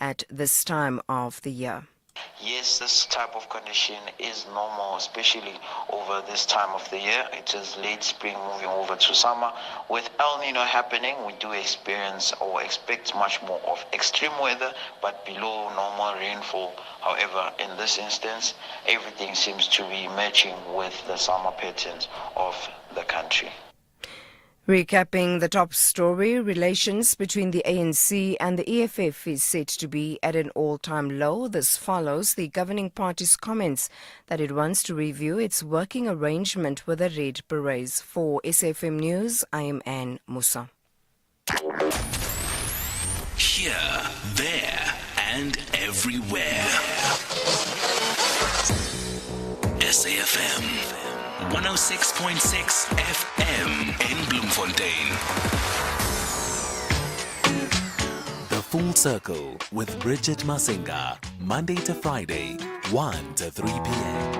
at this time of the year? Yes, this type of condition is normal, especially over this time of the year. It is late spring moving over to summer. With El Nino happening, we do experience or expect much more of extreme weather, but below normal rainfall. However, in this instance, everything seems to be matching with the summer patterns of the country. Recapping the top story, relations between the ANC and the EFF is said to be at an all-time low. This follows the governing party's comments that it wants to review its working arrangement with the Red Berets. For SFM News, I am Anne Musa. Here, there, and everywhere. SAFM 106.6 FM in Bloemfontein. The Full Circle with Bridget Masinga, Monday to Friday, 1 to 3 p.m.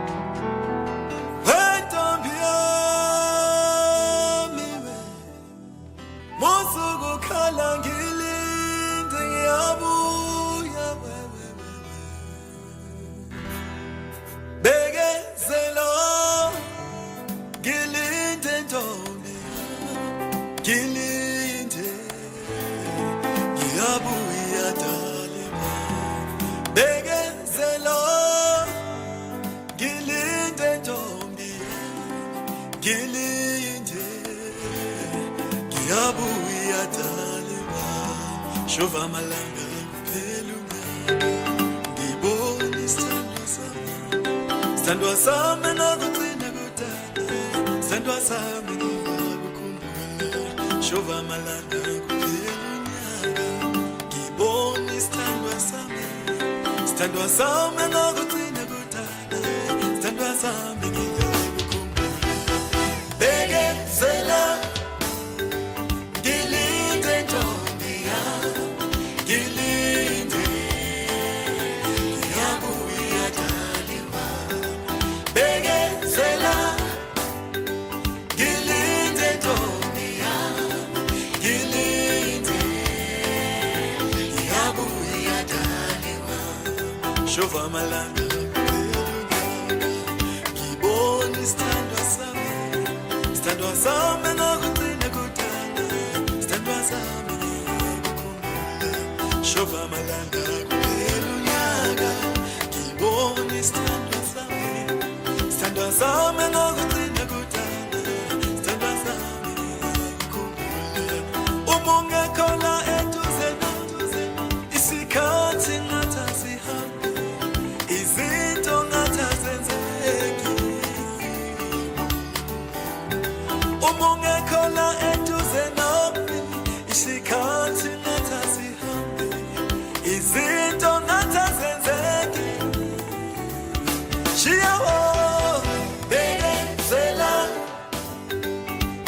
Shova malanga kuphelunga ngibona isithandwa sami nakugcina kudala isithandwa sami ngikukhumbula shova malanga kuphelunga ngibona isithandwa sami nakugcina kudala isithandwa sami ngikukhumbula bekezela Shova malanga ngibona isithandwa sami nakugcina kudala isithandwa sami ngikukhumbula shova malanga kuphelunyaga ngibona isithandwa sami nakugcina kudala isithandwa sami ngikukhumbula uma ungekhola eduze isikhathi ngathi izinto ngathazenzeki uma ungekhola eduze nami isikhathi ngathasihambe izinto ngathazenzeki shiyawo bekezela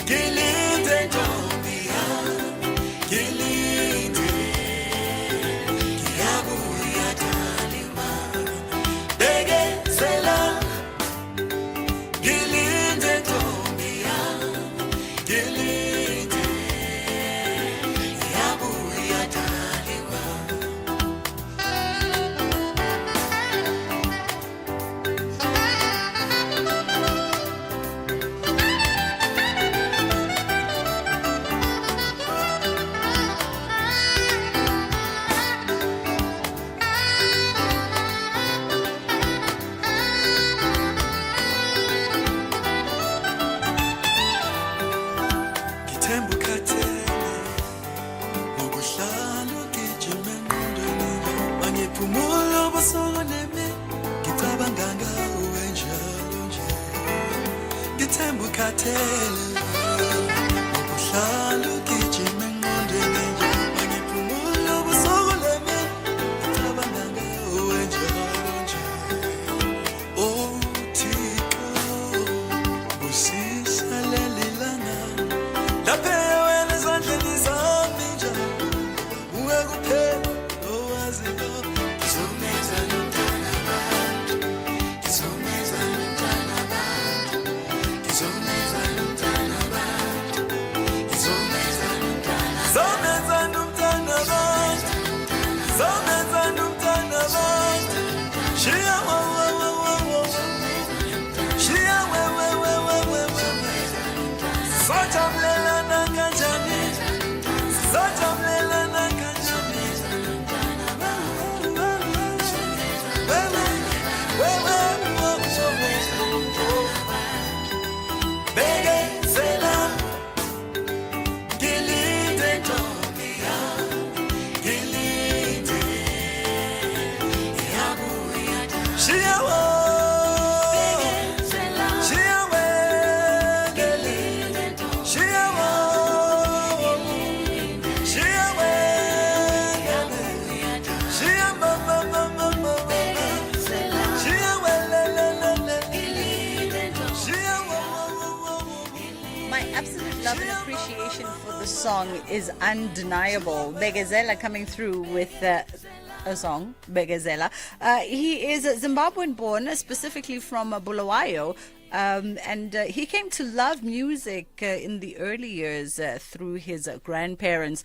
ngilinde ntombi yami ngilinde ngiyabuya daliwa bekezela ngilinde ntombi yami ngilinde ngiyabuya daliwa Zomeza nomntana love and appreciation for the song is undeniable. Begazela coming through with a song, Begazela. He is Zimbabwean born, specifically from Bulawayo. And he came to love music in the early years through his grandparents,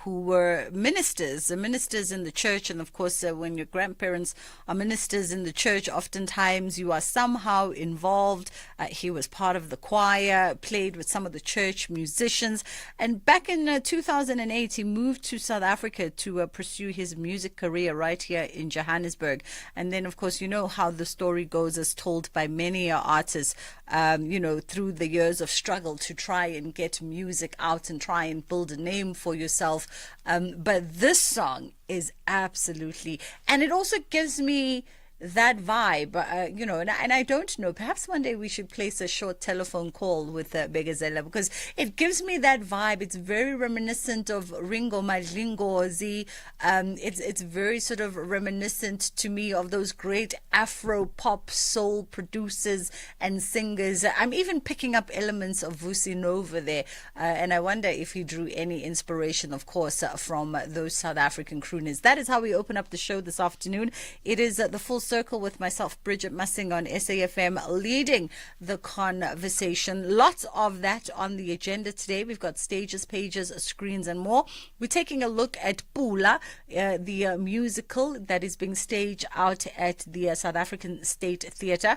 who were ministers in the church. And of course, when your grandparents are ministers in the church, oftentimes you are somehow involved. He was part of the choir, played with some of the church musicians. And back in 2008, he moved to South Africa to pursue his music career right here in Johannesburg. And then, of course, you know how the story goes, as told by many artists, through the years of struggle to try and get music out and try and build a name for yourself. But this song is absolutely, and it also gives me that vibe, and I don't know, perhaps one day we should place a short telephone call with Begazela, because it gives me that vibe. It's very reminiscent of Ringo Madlingozi. It's very sort of reminiscent to me of those great Afro pop soul producers and singers. I'm even picking up elements of Vusi Nova there, and I wonder if he drew any inspiration, of course, from those South African crooners. That is how we open up the show this afternoon. It is the Full Circle with myself, Bridget Masinga, on SAFM, leading the conversation. Lots of that on the agenda today. We've got stages, pages, screens, and more. We're taking a look at Pula, the musical that is being staged out at the South African State Theatre.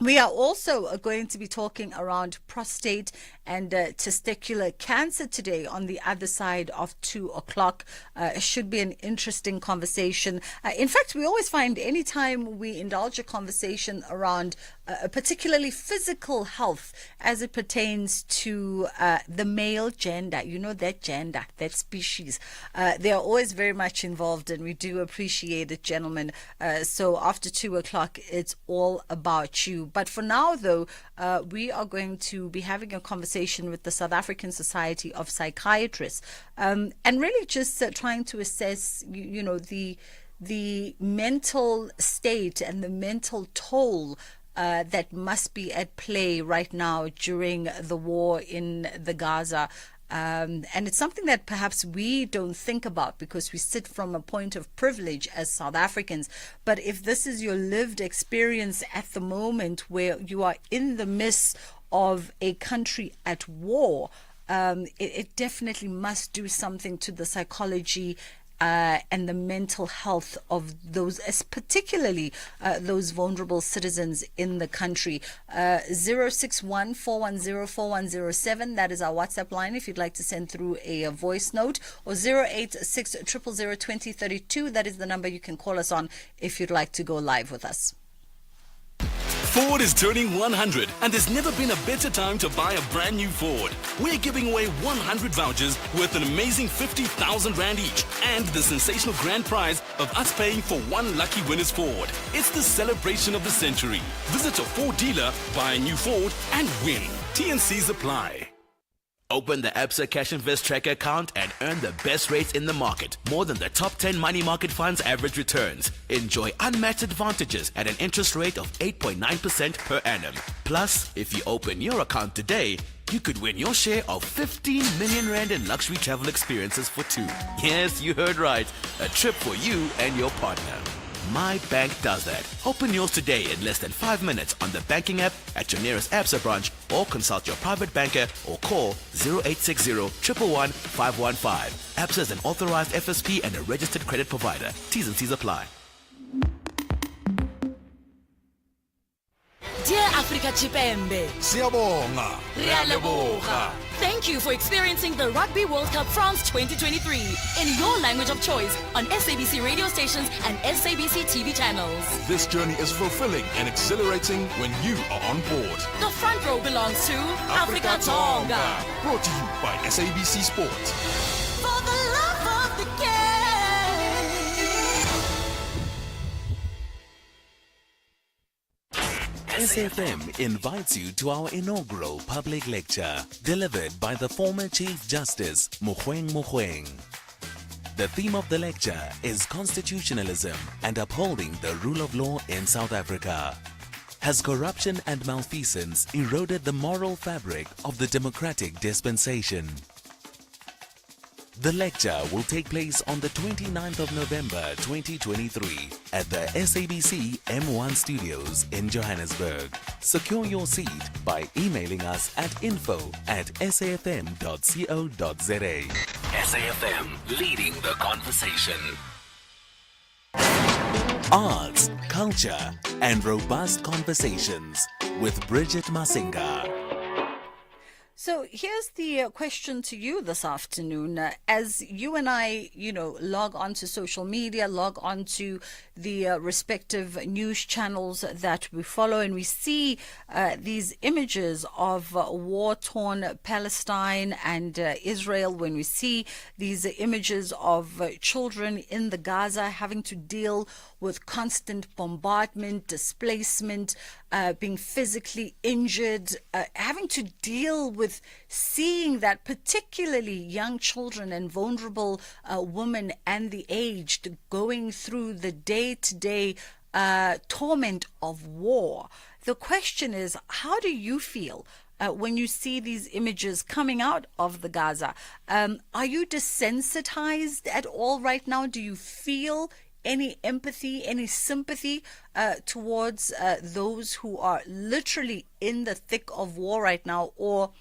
We are also going to be talking around prostate and testicular cancer today on the other side of 2 o'clock. It should be an interesting conversation. In fact, we always find anytime we indulge a conversation around particularly physical health as it pertains to the male gender, that gender, that species, they are always very much involved, and we do appreciate it, gentlemen. So after 2 o'clock, it's all about you. But for now, though, we are going to be having a conversation with the South African Society of Psychiatrists, and really just trying to assess, the mental state and the mental toll that must be at play right now during the war in the Gaza. And it's something that perhaps we don't think about because we sit from a point of privilege as South Africans. But if this is your lived experience at the moment, where you are in the midst of a country at war, it definitely must do something to the psychology and the mental health of those, particularly those vulnerable citizens in the country. 061-410-4107, that is our WhatsApp line if you'd like to send through a voice note, or 086-000-2032, that is the number you can call us on if you'd like to go live with us. Ford is turning 100, and there's never been a better time to buy a brand new Ford. We're giving away 100 vouchers worth an amazing 50,000 Rand each, and the sensational grand prize of us paying for one lucky winner's Ford. It's the celebration of the century. Visit a Ford dealer, buy a new Ford, and win. T&Cs apply. Open the Absa Cash Invest Tracker account and earn the best rates in the market. More than the top 10 money market funds' average returns. Enjoy unmatched advantages at an interest rate of 8.9% per annum. Plus, if you open your account today, you could win your share of 15 million Rand in luxury travel experiences for two. Yes, you heard right. A trip for you and your partner. My Bank does that. Open yours today in less than 5 minutes on the banking app, at your nearest Absa branch, or consult your private banker or call 0860 111 515. Absa is an authorized FSP and a registered credit provider. T's and C's apply. Dear Africa Chipembe, Siyabonga. Rialeboga. Thank you for experiencing the Rugby World Cup France 2023 in your language of choice on SABC radio stations and SABC TV channels. This journey is fulfilling and exhilarating when you are on board. The front row belongs to Africa Tonga. Brought to you by SABC Sport. For the love of the game. SFM invites you to our inaugural public lecture, delivered by the former Chief Justice, Mogoeng Mogoeng. The theme of the lecture is constitutionalism and upholding the rule of law in South Africa. Has corruption and malfeasance eroded the moral fabric of the democratic dispensation? The lecture will take place on the 29th of November 2023 at the SABC M1 Studios in Johannesburg. Secure your seat by emailing us at info@safm.co.za. SAFM, leading the conversation. Arts, culture, and robust conversations with Bridget Masinga. So here's the question to you this afternoon. As you and I, log onto social media, log onto the respective news channels that we follow, and we see these images of war-torn Palestine and Israel, when we see these images of children in the Gaza having to deal with constant bombardment, displacement, being physically injured, having to deal with seeing that particularly young children and vulnerable women and the aged going through the day-to-day torment of war. The question is, how do you feel when you see these images coming out of the Gaza? Are you desensitized at all right now? Do you feel any empathy, any sympathy towards those who are literally in the thick of war right now? Or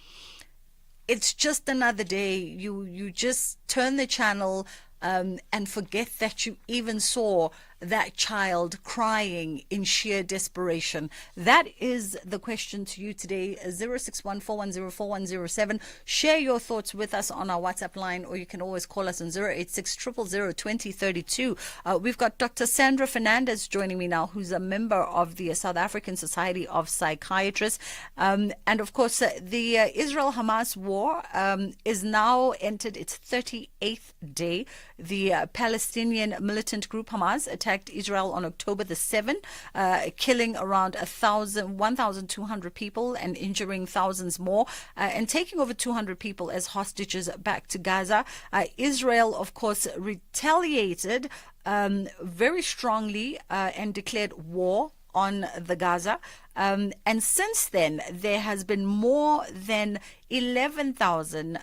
it's just another day, you just turn the channel and forget that you even saw that child crying in sheer desperation? That is the question to you today. 0614104107. Share your thoughts with us on our WhatsApp line, or you can always call us on 086-000-2032. We've got Dr. Sandra Fernandez joining me now, who's a member of the South African Society of Psychiatrists. And of course, the Israel-Hamas war is now entered its 38th day. The Palestinian militant group Hamas attacked Israel on October the 7th, killing around 1,200 people and injuring thousands more, and taking over 200 people as hostages back to Gaza. Israel, of course, retaliated very strongly and declared war on the Gaza. And since then, there has been more than 11,000,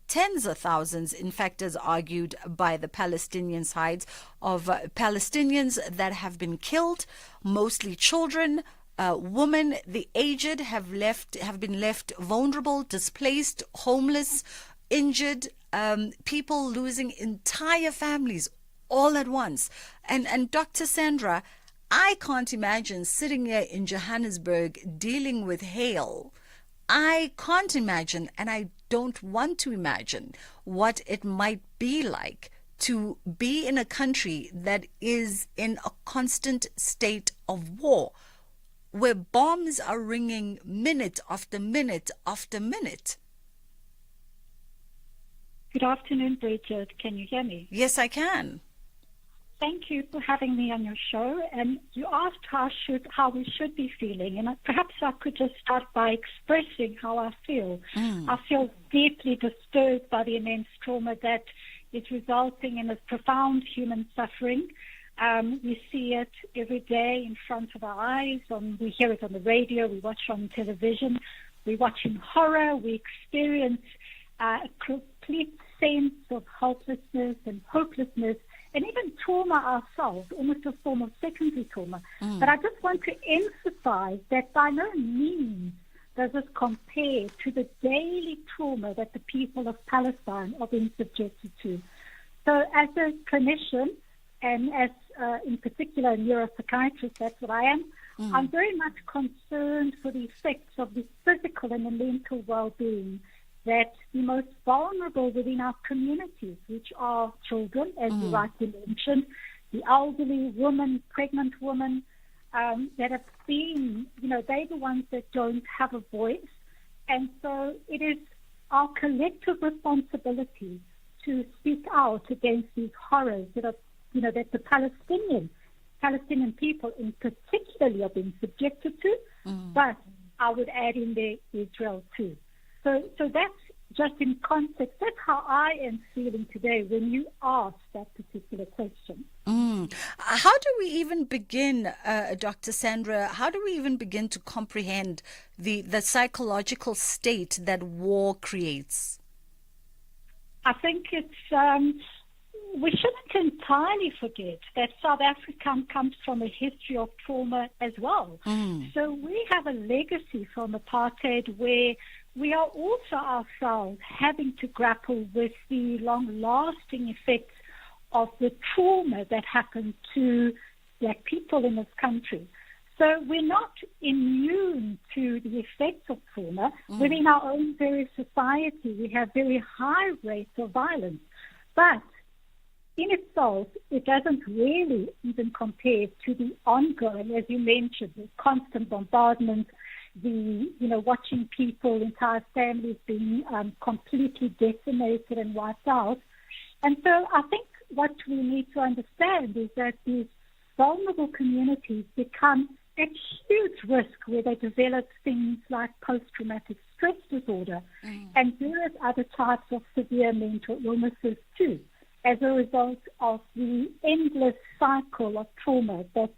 tens of thousands, in fact, as argued by the Palestinian sides, of Palestinians that have been killed, mostly children, women, the aged have been left vulnerable, displaced, homeless, injured, people losing entire families all at once. And Dr. Sandra, I can't imagine sitting here in Johannesburg dealing with hail. I can't imagine, and I don't want to imagine, what it might be like to be in a country that is in a constant state of war, where bombs are ringing minute after minute after minute. Good afternoon, Bridget. Can you hear me? Yes, I can. Thank you for having me on your show. And you asked how we should be feeling. And perhaps I could just start by expressing how I feel. I feel deeply disturbed by the immense trauma that is resulting in this profound human suffering. We see it every day in front of our eyes. We hear it on the radio. We watch on television. We watch in horror. We experience a complete sense of helplessness and hopelessness, and even trauma ourselves, almost a form of secondary trauma. But I just want to emphasize that by no means does this compare to the daily trauma that the people of Palestine are being subjected to. So as a clinician, and as in particular a neuropsychiatrist, that's what I am, I'm very much concerned for the effects of the physical and the mental well-being that the most vulnerable within our communities, which are children, as you rightly mentioned, the elderly, women, pregnant women, that have been, they're the ones that don't have a voice. And so it is our collective responsibility to speak out against these horrors that are, that the Palestinian people in particular are being subjected to, but I would add in there Israel too. So that's just in context. That's how I am feeling today when you ask that particular question. How do we even begin, Dr. Sandra, how do we even begin to comprehend the psychological state that war creates? I think we shouldn't entirely forget that South Africa comes from a history of trauma as well. So we have a legacy from apartheid where we are also ourselves having to grapple with the long-lasting effects of the trauma that happened to Black people in this country. So we're not immune to the effects of trauma. Within our own very society, we have very high rates of violence. But in itself, it doesn't really even compare to the ongoing, as you mentioned, the constant bombardment, watching people, entire families being completely decimated and wiped out. And so I think what we need to understand is that these vulnerable communities become at huge risk where they develop things like post-traumatic stress disorder and various other types of severe mental illnesses too, as a result of the endless cycle of trauma that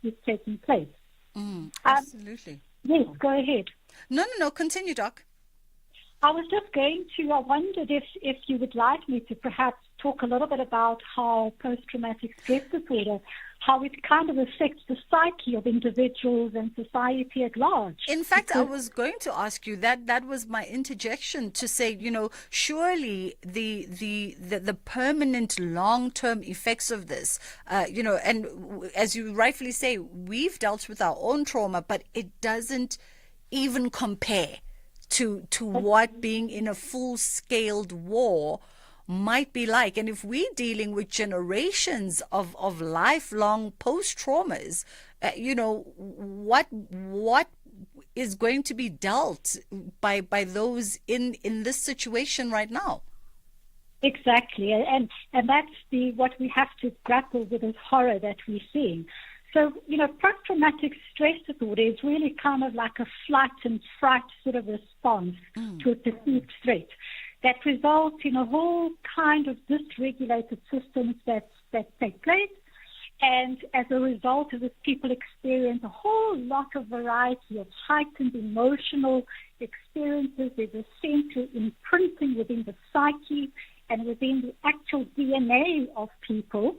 is taking place. Absolutely. Yes, go ahead. No, continue, Doc. I was just I wondered if you would like me to perhaps talk a little bit about how post-traumatic stress disorder, how it kind of affects the psyche of individuals and society at large. In fact, I was going to ask you that was my interjection to say, surely the permanent long-term effects of this, and as you rightfully say, we've dealt with our own trauma, but it doesn't even compare to what being in a full-scaled war might be like. And if we're dealing with generations of lifelong post-traumas, what is going to be dealt by those in this situation right now? Exactly, and that's what we have to grapple with, this horror that we're seeing. So, post-traumatic stress disorder is really kind of like a flight and fright sort of response to a perceived threat that results in a whole kind of dysregulated systems that take place. And as a result of this, people experience a whole lot of variety of heightened emotional experiences. There's a sense of imprinting within the psyche and within the actual DNA of people.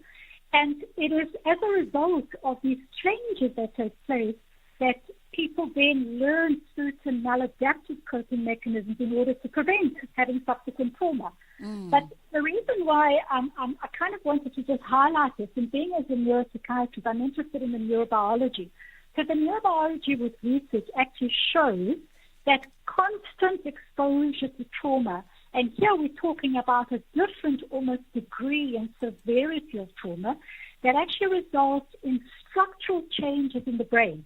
And it is as a result of these changes that take place that people then learn certain maladaptive coping mechanisms in order to prevent having subsequent trauma. But the reason why I kind of wanted to just highlight this, and being as a neuropsychiatrist, I'm interested in the neurobiology. So the neurobiology with research actually shows that constant exposure to trauma, and here we're talking about a different almost degree and severity of trauma, that actually results in structural changes in the brain.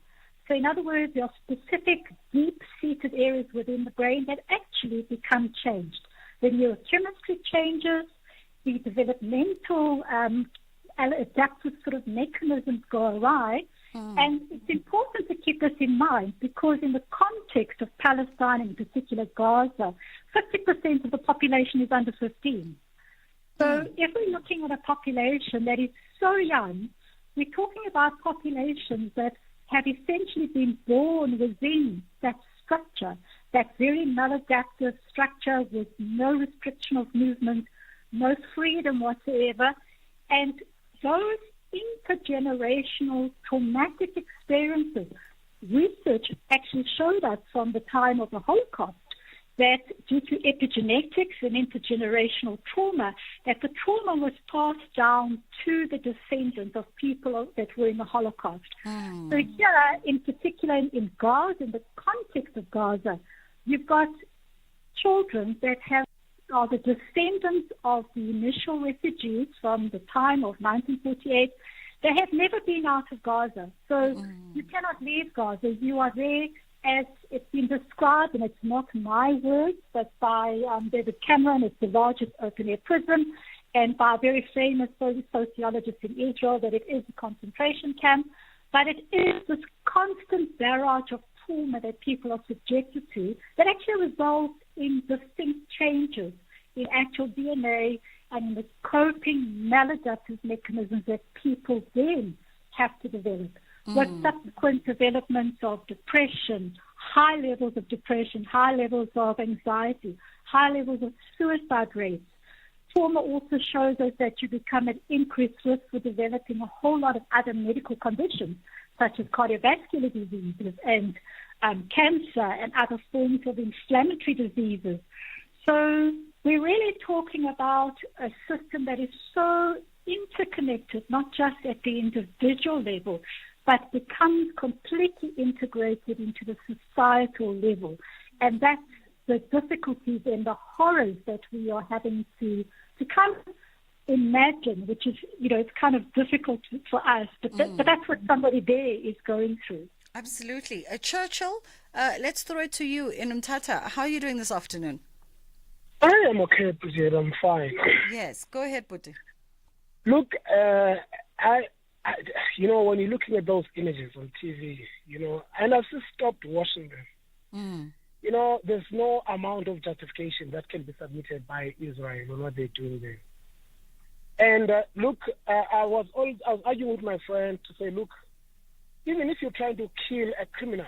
So in other words, there are specific deep-seated areas within the brain that actually become changed. The neurochemistry changes, the developmental adaptive sort of mechanisms go awry. And it's important to keep this in mind because in the context of Palestine, in particular Gaza, 50% of the population is under 15. So if we're looking at a population that is so young, we're talking about populations that have essentially been born within that structure, that very maladaptive structure with no restriction of movement, no freedom whatsoever. And those intergenerational traumatic experiences, research actually showed us from the time of the Holocaust that due to epigenetics and intergenerational trauma, that the trauma was passed down to the descendants of people that were in the Holocaust. So here, in particular in Gaza, in the context of Gaza, you've got children that are the descendants of the initial refugees from the time of 1948. They have never been out of Gaza. So you cannot leave Gaza. You are there as it's been described, and it's not my words, but by David Cameron. It's the largest open-air prison, and by a very famous sociologist in Israel, that it is a concentration camp. But it is this constant barrage of trauma that people are subjected to that actually results in distinct changes in actual DNA and the coping maladaptive mechanisms that people then have to develop, with subsequent developments of depression, high levels of depression, high levels of anxiety, high levels of suicide rates. Trauma also shows us that you become at increased risk for developing a whole lot of other medical conditions, such as cardiovascular diseases and cancer and other forms of inflammatory diseases. So we're really talking about a system that is so interconnected, not just at the individual level, but becomes completely integrated into the societal level. And that's the difficulties and the horrors that we are having to kind of imagine, which is, it's kind of difficult for us, but that's what somebody there is going through. Absolutely. Churchill, let's throw it to you in Umtata. How are you doing this afternoon? I am okay, Bridget. I'm fine. Yes, go ahead, Buti. Look, I when you're looking at those images on TV, and I've just stopped watching them. There's no amount of justification that can be submitted by Israel on what they're doing there. And I was arguing with my friend to say, look, even if you're trying to kill a criminal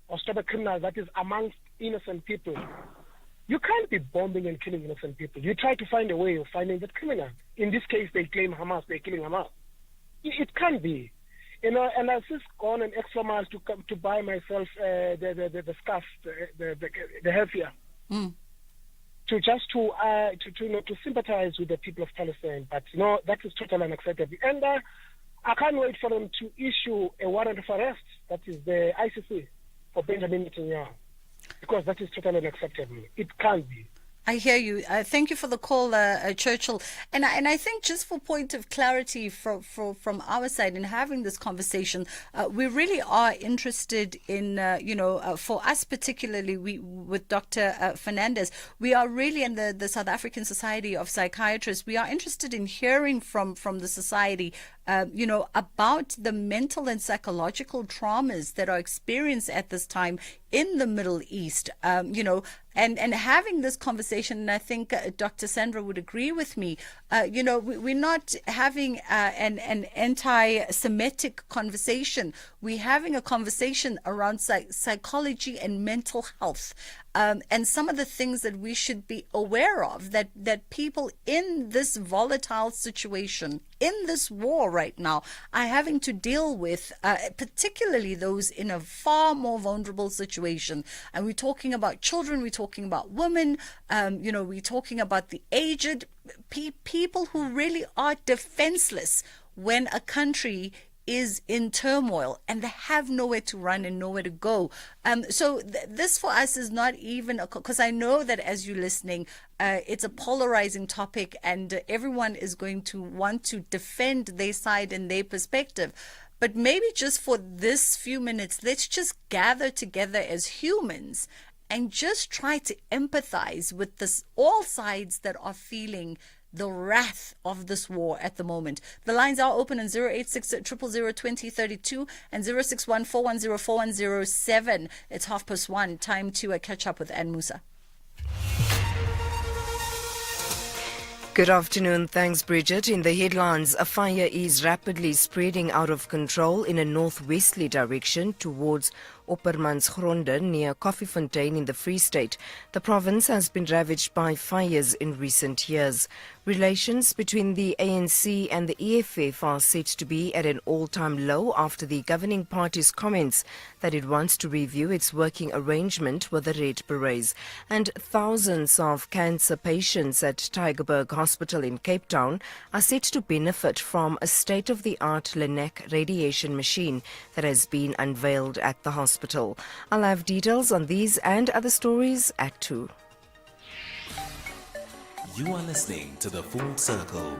or stop a criminal that is amongst innocent people, you can't be bombing and killing innocent people. You try to find a way of finding that criminal. In this case, they claim Hamas, they're killing Hamas. It can't be. And I've just gone an extra mile to buy myself the scarf, the healthier, to sympathize with the people of Palestine. But that is totally unacceptable. And I can't wait for them to issue a warrant of arrest. That is the ICC for Benjamin Netanyahu, because that is totally unacceptable. It can't be. I hear you. Thank you for the call, Churchill. And I think just for point of clarity from our side in having this conversation, we really are interested in, for us particularly, with Dr. Fernandez, we are really in the South African Society of Psychiatrists. We are interested in hearing from the society, about the mental and psychological traumas that are experienced at this time in the Middle East, and having this conversation. And I think Dr. Sandra would agree with me. We're not having an anti-Semitic conversation. We're having a conversation around psychology and mental health. And some of the things that we should be aware of, that people in this volatile situation, in this war right now, are having to deal with, particularly those in a far more vulnerable situation. And we're talking about children, we're talking about women, we're talking about the aged, people who really are defenseless when a country is in turmoil and they have nowhere to run and nowhere to go. So this for us is not even, because I know that as you're listening, it's a polarizing topic and everyone is going to want to defend their side and their perspective. But maybe just for this few minutes, let's just gather together as humans and just try to empathize with all sides that are feeling the wrath of this war at the moment. The lines are open on 086 000 2032 and 061 410 4107. It's 1:30. Time to catch up with Ann Musa. Good afternoon. Thanks, Bridget. In the headlines, a fire is rapidly spreading out of control in a northwesterly direction towards Oppermansgronde near Koffiefontein in the Free State. The province has been ravaged by fires in recent years. Relations between the ANC and the EFF are set to be at an all-time low after the governing party's comments that it wants to review its working arrangement with the Red Berets. And thousands of cancer patients at Tygerberg Hospital in Cape Town are set to benefit from a state-of-the-art Linac radiation machine that has been unveiled at the hospital. I'll have details on these and other stories at 2. You are listening to The Full Circle.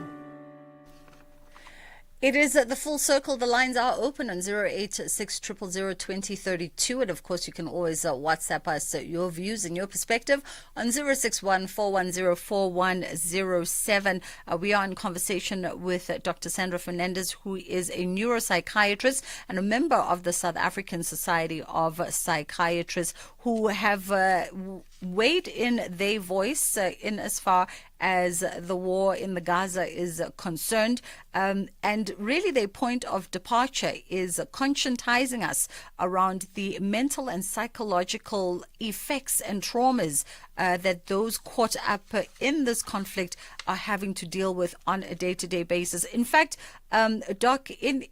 It is the Full Circle. The lines are open on 086 000 2032. And of course, you can always WhatsApp us your views and your perspective on 061 410 4107. We are in conversation with Dr. Sandra Fernandez, who is a neuropsychiatrist and a member of the South African Society of Psychiatrists, who have weighed in their voice in as far as the war in the Gaza is concerned. And really their point of departure is conscientizing us around the mental and psychological effects and traumas that those caught up in this conflict are having to deal with on a day-to-day basis. In fact, Doc, in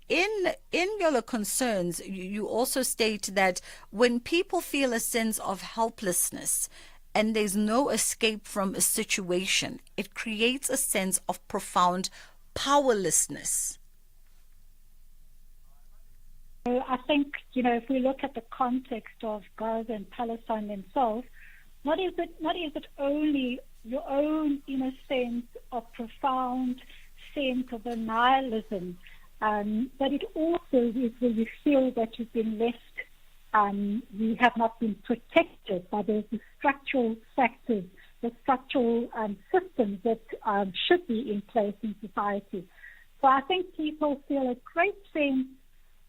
your concerns, you also state that when people feel a sense of helplessness and there's no escape from a situation, it creates a sense of profound powerlessness. So I think, if we look at the context of Gaza and Palestine themselves, not is it only your own inner sense of profound sense of nihilism, but it also is where you feel that you've been left, you have not been protected by the structural factors, the structural systems that should be in place in society. So I think people feel a great sense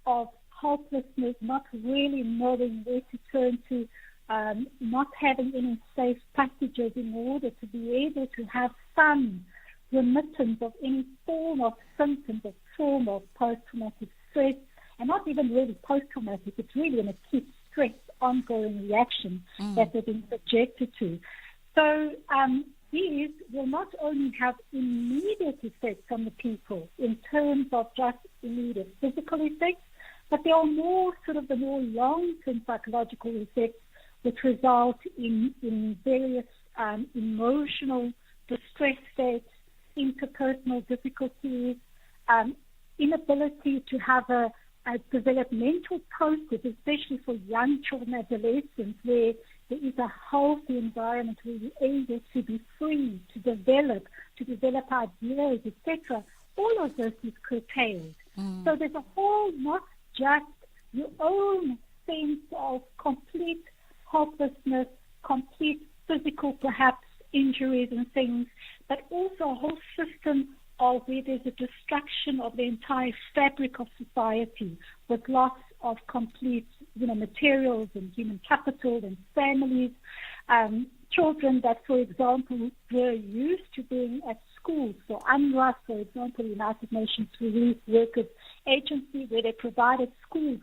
of helplessness, not really knowing where to turn to, not having any safe passages in order to be able to have some remittance of any form of symptoms of trauma or post-traumatic stress, and not even really post-traumatic, it's really an acute stress, ongoing reaction that they've been subjected to. So these will not only have immediate effects on the people in terms of just immediate physical effects, but there are more sort of the more long-term psychological effects which result in various emotional distress states, interpersonal difficulties, inability to have a developmental process, especially for young children and adolescents, where there is a healthy environment where you're able to be free, to develop ideas, etc. All of this is curtailed. So there's a whole, not just your own sense of complete helplessness, complete physical, perhaps, injuries and things, but also a whole system of where there's a destruction of the entire fabric of society with loss of complete, materials and human capital and families. Children that, for example, were used to being at schools. So UNRWA, for example, United Nations Relief Workers Agency, where they provided schools,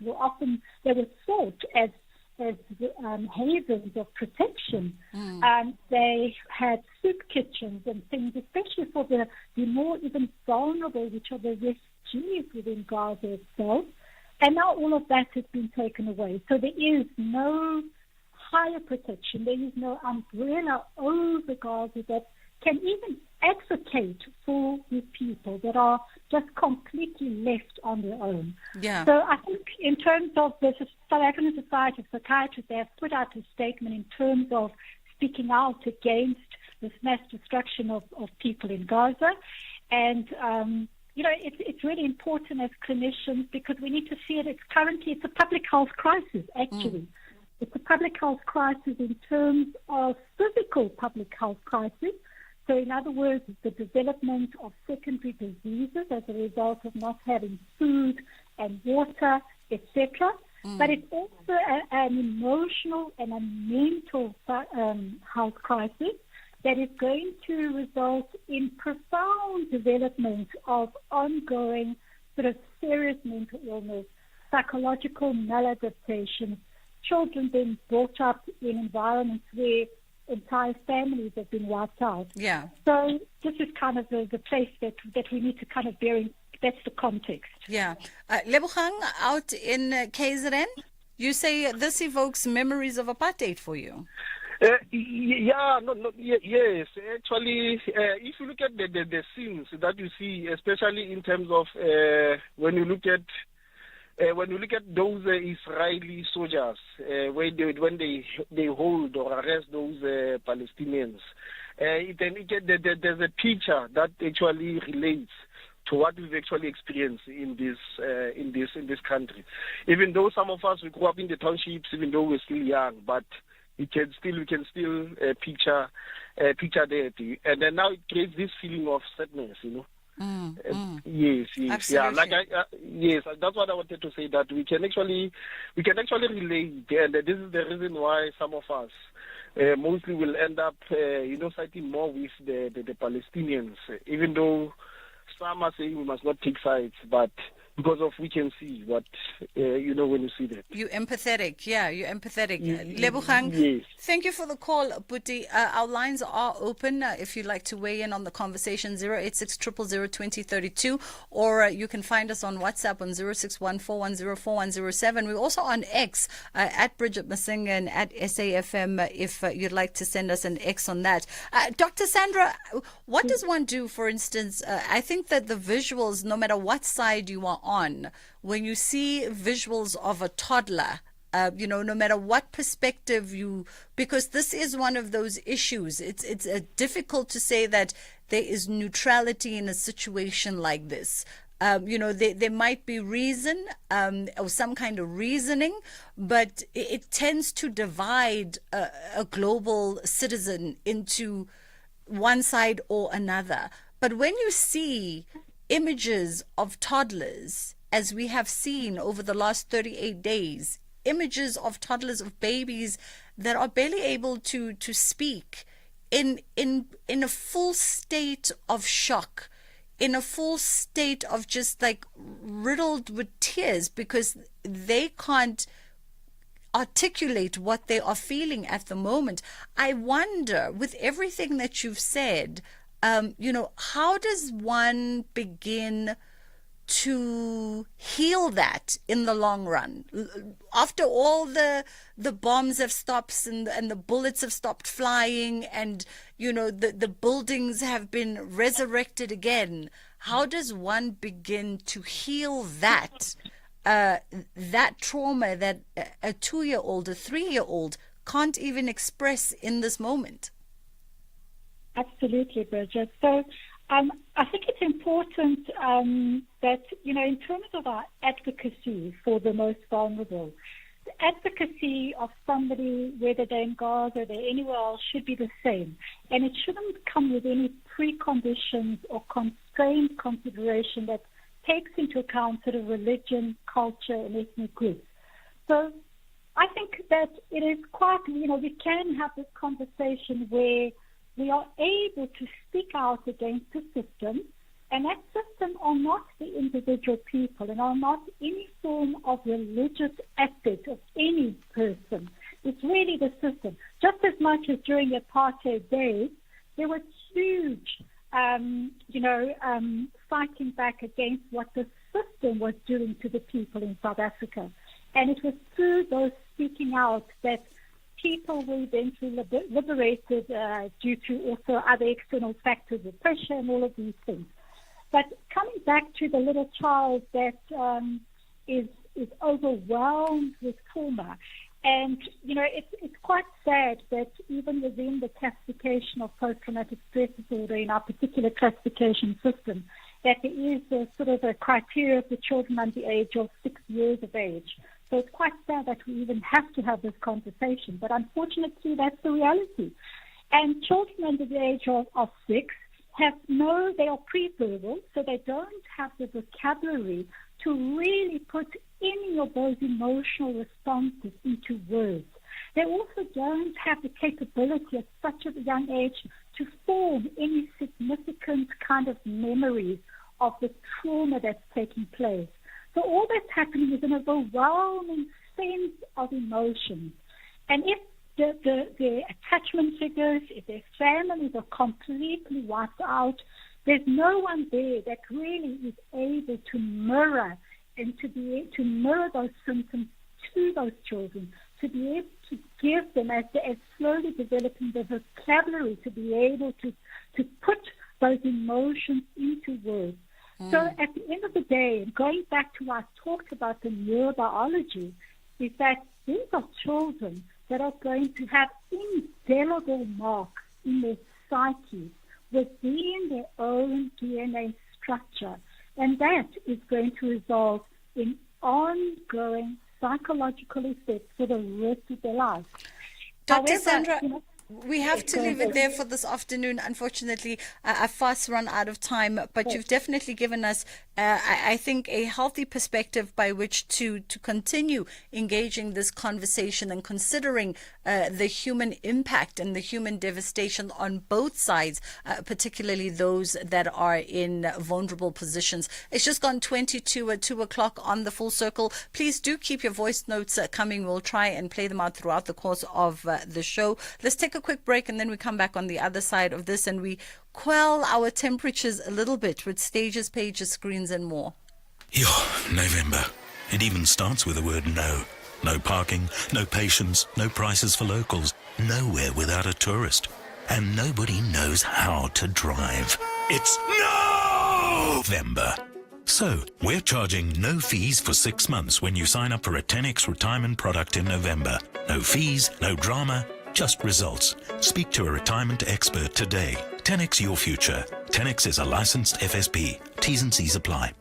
they were sought as havens of protection. They had soup kitchens and things, especially for the more even vulnerable, which are the refugees within Gaza itself. And now all of that has been taken away. So there is no higher protection. There is no umbrella over Gaza that can even advocate for these people that are just completely left on their own. Yeah. So I think in terms of the South African Society of Psychiatrists, they have put out a statement in terms of speaking out against this mass destruction of people in Gaza. And, it's really important as clinicians because we need to see it. It's a public health crisis, actually. It's a public health crisis in terms of physical public health crisis. So in other words, the development of secondary diseases as a result of not having food and water, etc. But it's also an emotional and a mental health crisis that is going to result in profound development of ongoing sort of serious mental illness, psychological maladaptation, children being brought up in environments where entire families have been wiped out. Yeah. So this is kind of the place that we need to kind of bear in. That's the context. Yeah. Lebogang, out in KZN, you say this evokes memories of apartheid for you. Yes. Actually, if you look at the scenes that you see, especially in terms of when you look at those Israeli soldiers, when they hold or arrest those Palestinians, there's a picture that actually relates to what we've actually experienced in this country. Even though some of us we grew up in the townships, even though we're still young, but we can still picture that, and then now it creates this feeling of sadness, Yes, Absolutely. Yes, that's what I wanted to say. That we can actually relate, and this is the reason why some of us mostly will end up, siding more with the Palestinians, even though some are saying we must not take sides, but because of we can see what, when you see that. You're empathetic. Yeah, you're empathetic. Ye- Lebogang, yes. thank you for the call, Puti. Our lines are open if you'd like to weigh in on the conversation, 086 000 2032, or you can find us on WhatsApp on 061 410 We're also on X at Bridget Masinga and at SAFM if you'd like to send us an X on that. Dr. Sandra, what does one do, for instance? I think that the visuals, no matter what side you are on, when you see visuals of a toddler, no matter what perspective because this is one of those issues. It's difficult to say that there is neutrality in a situation like this. There might be reason or some kind of reasoning, but it tends to divide a global citizen into one side or another. But when you see images of toddlers, as we have seen over the last 38 days, images of toddlers, of babies that are barely able to speak, in a full state of shock, in a full state of just like riddled with tears because they can't articulate what they are feeling at the moment. I wonder, with everything that you've said, how does one begin to heal that in the long run? After all the bombs have stopped and the bullets have stopped flying and, the buildings have been resurrected again, how does one begin to heal that trauma that a 2-year-old, a 3-year-old can't even express in this moment? Absolutely, Bridget. So I think it's important that, in terms of our advocacy for the most vulnerable, the advocacy of somebody, whether they're in Gaza or they're anywhere else, should be the same. And it shouldn't come with any preconditions or constrained consideration that takes into account sort of religion, culture, and ethnic groups. So I think that it is quite, we can have this conversation where we are able to speak out against the system, and that system are not the individual people and are not any form of religious aspect of any person. It's really the system. Just as much as during the apartheid days, there was huge, fighting back against what the system was doing to the people in South Africa. And it was through those speaking out that people were eventually liberated due to also other external factors of pressure and all of these things. But coming back to the little child that is overwhelmed with trauma, and it's quite sad that even within the classification of post-traumatic stress disorder in our particular classification system, that there is a sort of a criteria for children under the age of 6 years of age. So it's quite sad that we even have to have this conversation. But unfortunately, that's the reality. And children under the age of 6 they are pre-verbal, so they don't have the vocabulary to really put any of those emotional responses into words. They also don't have the capability at such a young age to form any significant kind of memories of the trauma that's taking place. So all that's happening is an overwhelming sense of emotions. And if the attachment figures, if their families are completely wiped out, there's no one there that really is able to mirror and to be able to mirror those symptoms to those children, to be able to give them, as slowly developing the vocabulary, to be able to put those emotions into words. So at the end of the day, going back to what I talked about the neurobiology, is that these are children that are going to have indelible marks in their psyche within their own DNA structure. And that is going to result in ongoing psychological effects for the rest of their lives. Dr. Sandra, We have to leave it there for this afternoon. Unfortunately, I fast run out of time, but you've definitely given us, I think, a healthy perspective by which to continue engaging this conversation and considering the human impact and the human devastation on both sides, particularly those that are in vulnerable positions. It's just gone 22 at 2 o'clock on the Full Circle. Please do keep your voice notes coming. We'll try and play them out throughout the course of the show. Let's take a quick break and then we come back on the other side of this and we quell our temperatures a little bit with stages, pages, screens and more. Yo, November. It even starts with the word no. No parking, no patience, no prices for locals, nowhere without a tourist. And nobody knows how to drive. It's November. So, we're charging no fees for 6 months when you sign up for a 10x retirement product in November. No fees, no drama, just results. Speak to a retirement expert today. 10x your future. 10x is a licensed FSP. T's and C's apply.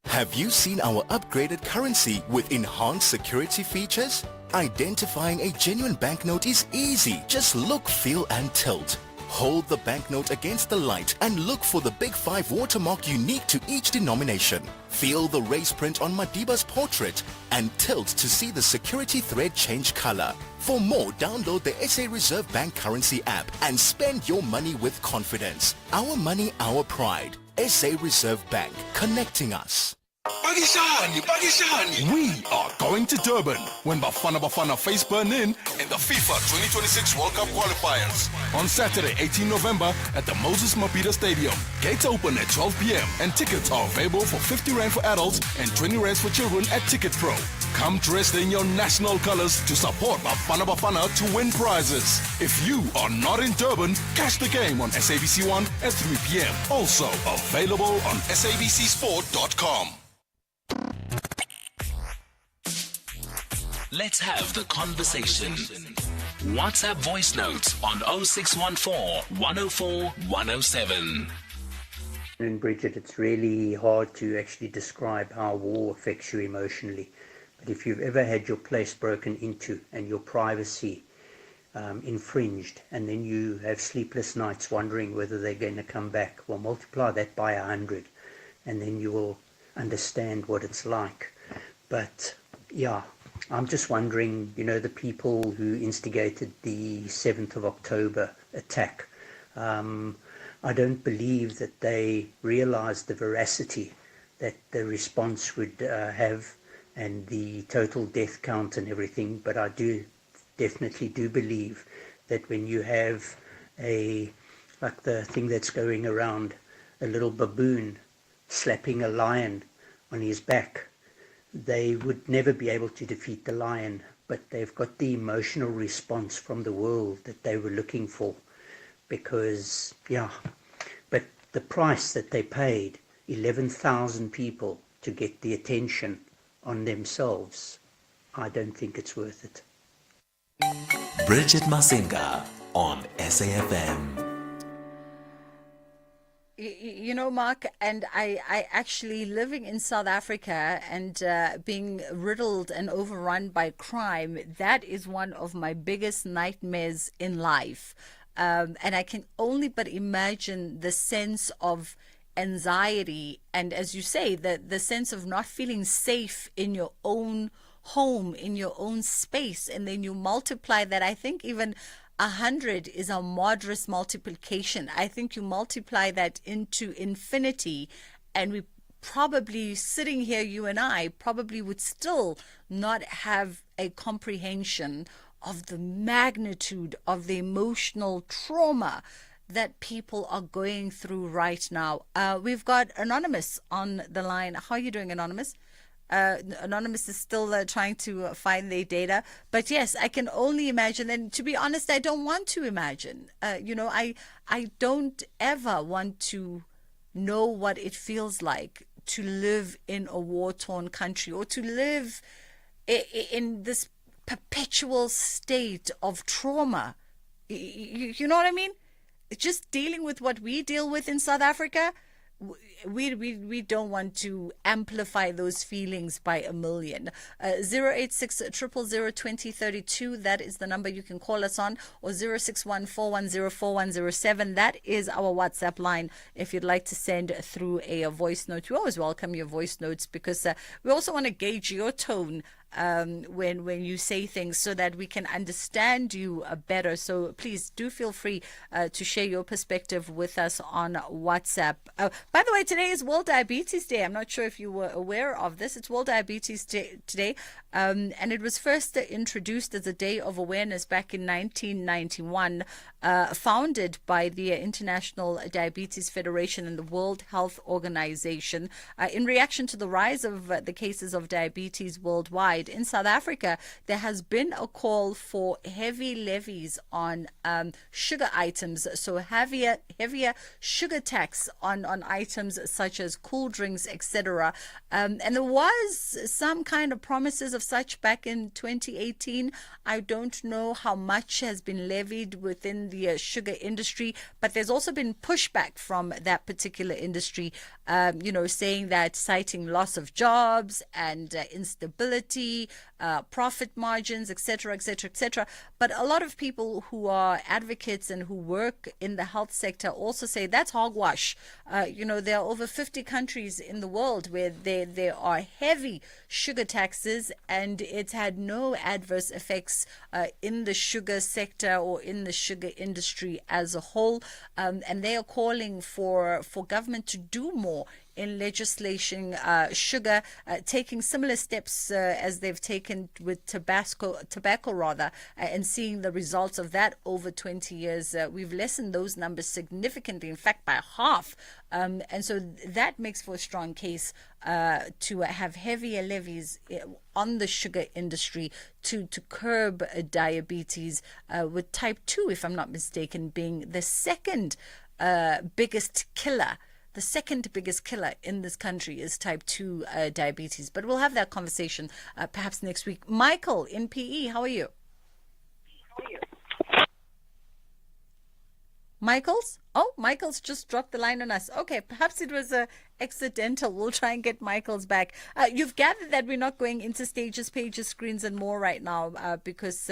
Have you seen our upgraded currency with enhanced security features? Identifying a genuine banknote is easy. Just look, feel and tilt. Hold the banknote against the light and look for the Big 5 watermark unique to each denomination. Feel the race print on Madiba's portrait and tilt to see the security thread change color. For more, download the SA Reserve Bank Currency app and spend your money with confidence. Our money, our pride. SA Reserve Bank, connecting us. We are going to Durban when Bafana face Benin in the FIFA 2026 World Cup qualifiers. On Saturday, 18 November at the Moses Mabhida Stadium. Gates open at 12 p.m. and tickets are available for 50 Rand for adults and 20 Rand for children at Ticket Pro. Come dressed in your national colors to support Bafana to win prizes. If you are not in Durban, catch the game on SABC 1 at 3 p.m. Also available on sabcsport.com. Let's have the conversation. WhatsApp voice notes on 0614 104 107. And Bridget, it's really hard to actually describe how war affects you emotionally. But if you've ever had your place broken into and your privacy infringed, and then you have sleepless nights wondering whether they're going to come back, well, multiply that by 100, and then you will understand what it's like. But yeah, I'm just wondering, the people who instigated the 7th of October attack, I don't believe that they realized the veracity that the response would have and the total death count and everything. But I definitely do believe that when you have like the thing that's going around, a little baboon slapping a lion on his back, they would never be able to defeat the lion, but they've got the emotional response from the world that they were looking for. Because, but the price that they paid, 11,000 people to get the attention on themselves, I don't think it's worth it. Bridget Masinga on SAFM. Mark, and I actually living in South Africa and being riddled and overrun by crime, that is one of my biggest nightmares in life. And I can only but imagine the sense of anxiety and, as you say, the sense of not feeling safe in your own home, in your own space. And then you multiply that. I think even 100 is a moderate multiplication. I think you multiply that into infinity, and we probably, sitting here, you and I, probably would still not have a comprehension of the magnitude of the emotional trauma that people are going through right now. We've got Anonymous on the line. How are you doing, Anonymous? Anonymous is still trying to find their data. But yes, I can only imagine. And to be honest, I don't want to imagine. I don't ever want to know what it feels like to live in a war-torn country or to live in this perpetual state of trauma. You know what I mean? Just dealing with what we deal with in South Africa, we don't want to amplify those feelings by a million. 086 000 2032, that is the number you can call us on, or 061 410 that is our WhatsApp line if you'd like to send through a voice note. We always welcome your voice notes because we also want to gauge your tone when you say things so that we can understand you better. So please do feel free to share your perspective with us on WhatsApp. By the way, today is World Diabetes Day. I'm not sure if you were aware of this. It's World Diabetes Day today, and it was first introduced as a day of awareness back in 1991, founded by the International Diabetes Federation and the World Health Organization in reaction to the rise of the cases of diabetes worldwide. In South Africa, there has been a call for heavy levies on sugar items, so heavier sugar tax on items such as cool drinks, etc. And there was some kind of promises of such back in 2018. I don't know how much has been levied within the sugar industry, but there's also been pushback from that particular industry, saying that, citing loss of jobs and instability, profit margins, etc., etc., etc. But a lot of people who are advocates and who work in the health sector also say that's hogwash. There are over 50 countries in the world where there are heavy sugar taxes, and it's had no adverse effects in the sugar sector or in the sugar industry as a whole. And they are calling for government to do more in legislation, sugar, taking similar steps as they've taken with tobacco, and seeing the results of that over 20 years. We've lessened those numbers significantly, in fact, by half. And so that makes for a strong case to have heavier levies on the sugar industry to curb diabetes, with type 2, if I'm not mistaken, being the second biggest killer. The second biggest killer in this country is type 2 diabetes. But we'll have that conversation perhaps next week. Michael in PE, how are you? Michael's? Oh, Michael's just dropped the line on us. Okay, perhaps it was accidental. We'll try and get Michael's back. You've gathered that we're not going into stages, pages, screens, and more right now because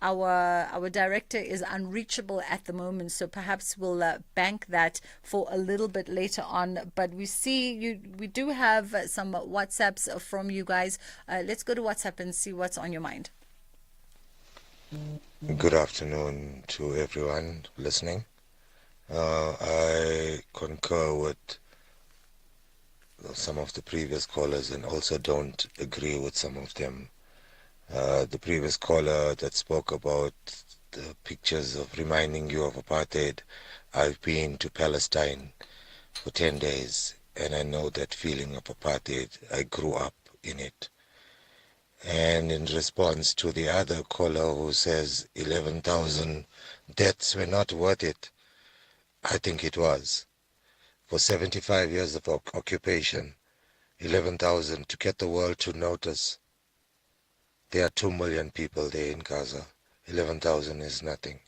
our director is unreachable at the moment. So perhaps we'll bank that for a little bit later on. But we do have some WhatsApps from you guys. Let's go to WhatsApp and see what's on your mind. Good afternoon to everyone listening. I concur with some of the previous callers and also don't agree with some of them. The previous caller that spoke about the pictures of reminding you of apartheid, I've been to Palestine for 10 days and I know that feeling of apartheid. I grew up in it. And in response to the other caller who says 11,000 deaths were not worth it, I think it was. For 75 years of occupation, 11,000 to get the world to notice. There are 2 million people there in Gaza. 11,000 is nothing.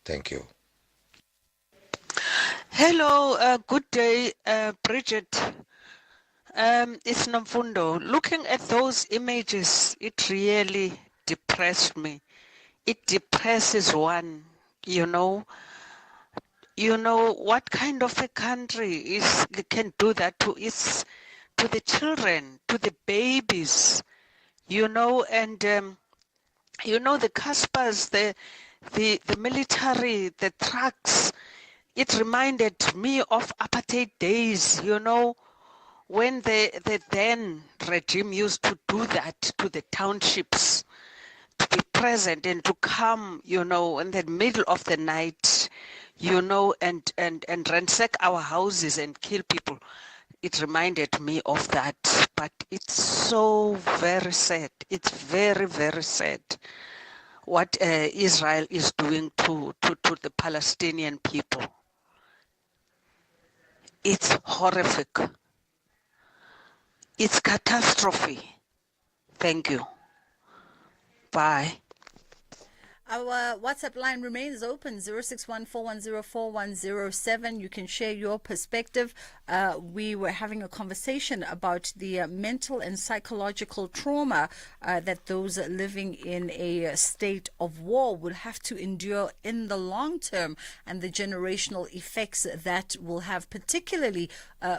Thank you. Hello, good day, Bridget. It's Namfundo. Looking at those images, it really depressed me. It depresses one, what kind of a country can do that to the children, to the babies, and the Caspers, the military, the trucks. It reminded me of apartheid days, when the then regime used to do that to the townships, to be present and to come, in the middle of the night, and ransack our houses and kill people. It reminded me of that, but it's so very sad. It's very, very sad what Israel is doing to the Palestinian people. It's horrific. It's catastrophe. Thank you. Bye. Our WhatsApp line remains open, 0614104107. You can share your perspective. We were having a conversation about the mental and psychological trauma that those living in a state of war will have to endure in the long term, and the generational effects that will have, particularly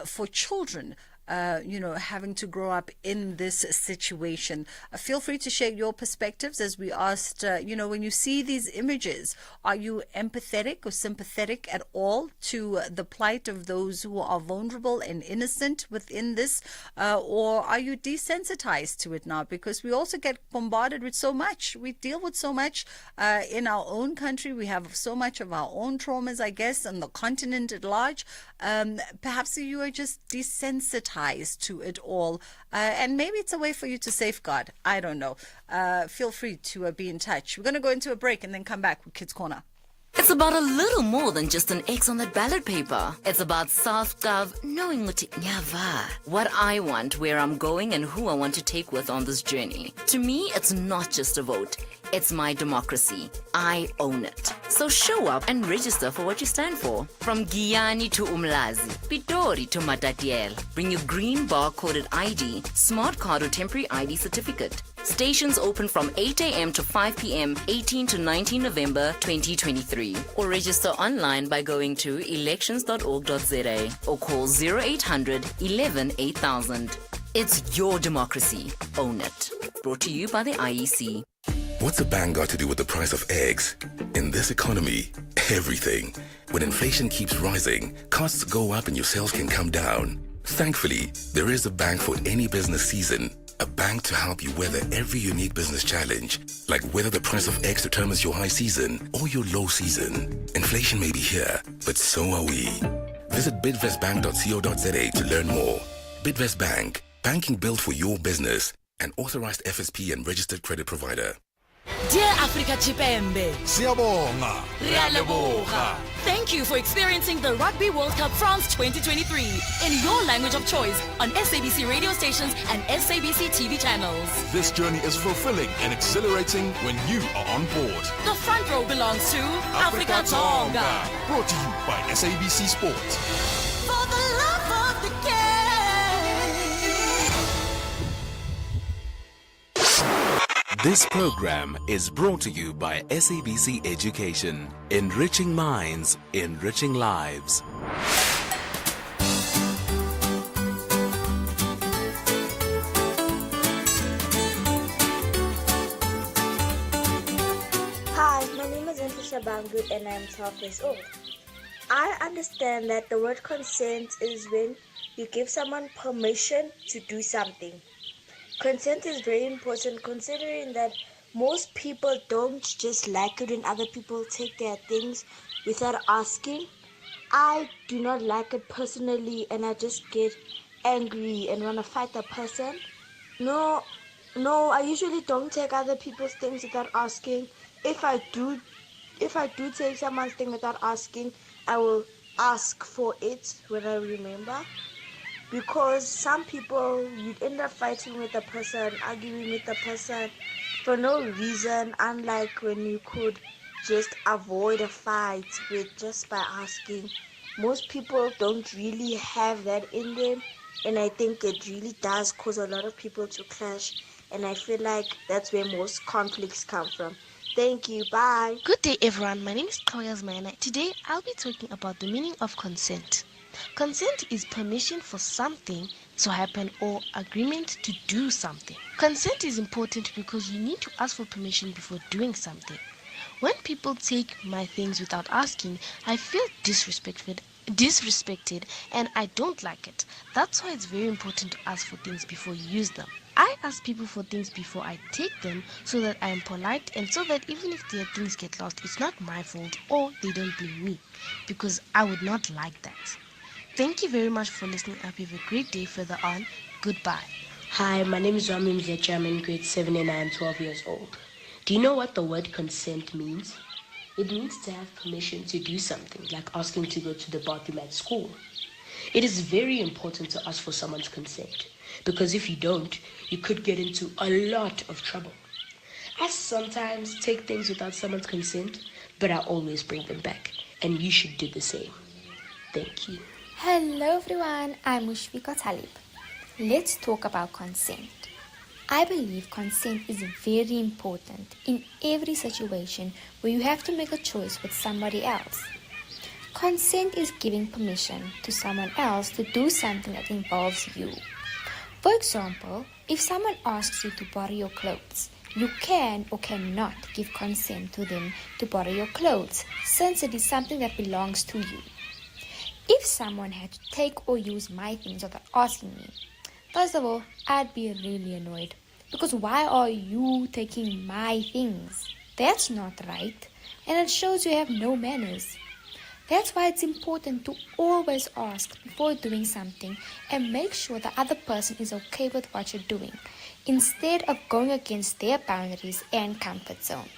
for children. Having to grow up in this situation. Feel free to share your perspectives, as we asked, when you see these images, are you empathetic or sympathetic at all to the plight of those who are vulnerable and innocent within this, or are you desensitized to it now? Because we also get bombarded with so much. We deal with so much in our own country. We have so much of our own traumas, I guess, on the continent at large. Perhaps you are just desensitized to it all, and maybe it's a way for you to safeguard. I don't know. Feel free to be in touch. We're going to go into a break and then come back with Kids Corner. It's about a little more than just an X on that ballot paper. It's about self-gov, knowing what I want, where I'm going, and who I want to take with on this journey. To me, it's not just a vote. It's my democracy. I own it. So show up and register for what you stand for. From Giyani to Umlazi, Pitori to Matatiel. Bring your green bar-coded ID, smart card or temporary ID certificate. Stations open from 8 a.m. to 5 p.m. 18 to 19 November 2023. Or register online by going to elections.org.za or call 0800 11 8000. It's your democracy. Own it. Brought to you by the IEC. What's a bank got to do with the price of eggs? In this economy, everything. When inflation keeps rising, costs go up and your sales can come down. Thankfully, there is a bank for any business season. A bank to help you weather every unique business challenge, like whether the price of eggs determines your high season or your low season. Inflation may be here, but so are we. Visit bidvestbank.co.za to learn more. Bidvest Bank, banking built for your business, an authorized FSP and registered credit provider. Dear Africa Chipembe, Siyabonga. Rialeboga. Thank you for experiencing the Rugby World Cup France 2023 in your language of choice on SABC radio stations and SABC TV channels. This journey is fulfilling and exhilarating when you are on board. The front row belongs to Africa Tonga. Brought to you by SABC Sport. For the love of the game. This program is brought to you by SABC Education, enriching minds, enriching lives. Hi, my name is Antisha Bangut and I'm 12 years old. I understand that the word consent is when you give someone permission to do something. Consent is very important considering that most people don't just like it when other people take their things without asking. I do not like it personally and I just get angry and want to fight the person. No, I usually don't take other people's things without asking. If I do take someone's thing without asking, I will ask for it when I remember. Because some people, you'd end up fighting with the person, arguing with the person for no reason, unlike when you could just avoid a fight with just by asking. Most people don't really have that in them, and I think it really does cause a lot of people to clash, and I feel like that's where most conflicts come from. Thank you. Bye. Good day, everyone. My name is Chloe Asmayana. Today, I'll be talking about the meaning of consent. Consent is permission for something to happen or agreement to do something. Consent is important because you need to ask for permission before doing something. When people take my things without asking, I feel disrespected, and I don't like it. That's why it's very important to ask for things before you use them. I ask people for things before I take them so that I am polite and so that even if their things get lost, it's not my fault or they don't blame me, because I would not like that. Thank you very much for listening. I hope you have a great day further on. Goodbye. Hi, my name is Rami Mzecha. I'm in grade 7 and I am 12 years old. Do you know what the word consent means? It means to have permission to do something, like asking to go to the bathroom at school. It is very important to ask for someone's consent, because if you don't, you could get into a lot of trouble. I sometimes take things without someone's consent, but I always bring them back. And you should do the same. Thank you. Hello everyone, I'm Mushfika Talib. Let's talk about consent. I believe consent is very important in every situation where you have to make a choice with somebody else. Consent is giving permission to someone else to do something that involves you. For example, if someone asks you to borrow your clothes, you can or cannot give consent to them to borrow your clothes, since it is something that belongs to you. If someone had to take or use my things without asking me, first of all, I'd be really annoyed. Because why are you taking my things? That's not right. And it shows you have no manners. That's why it's important to always ask before doing something and make sure the other person is okay with what you're doing, instead of going against their boundaries and comfort zone.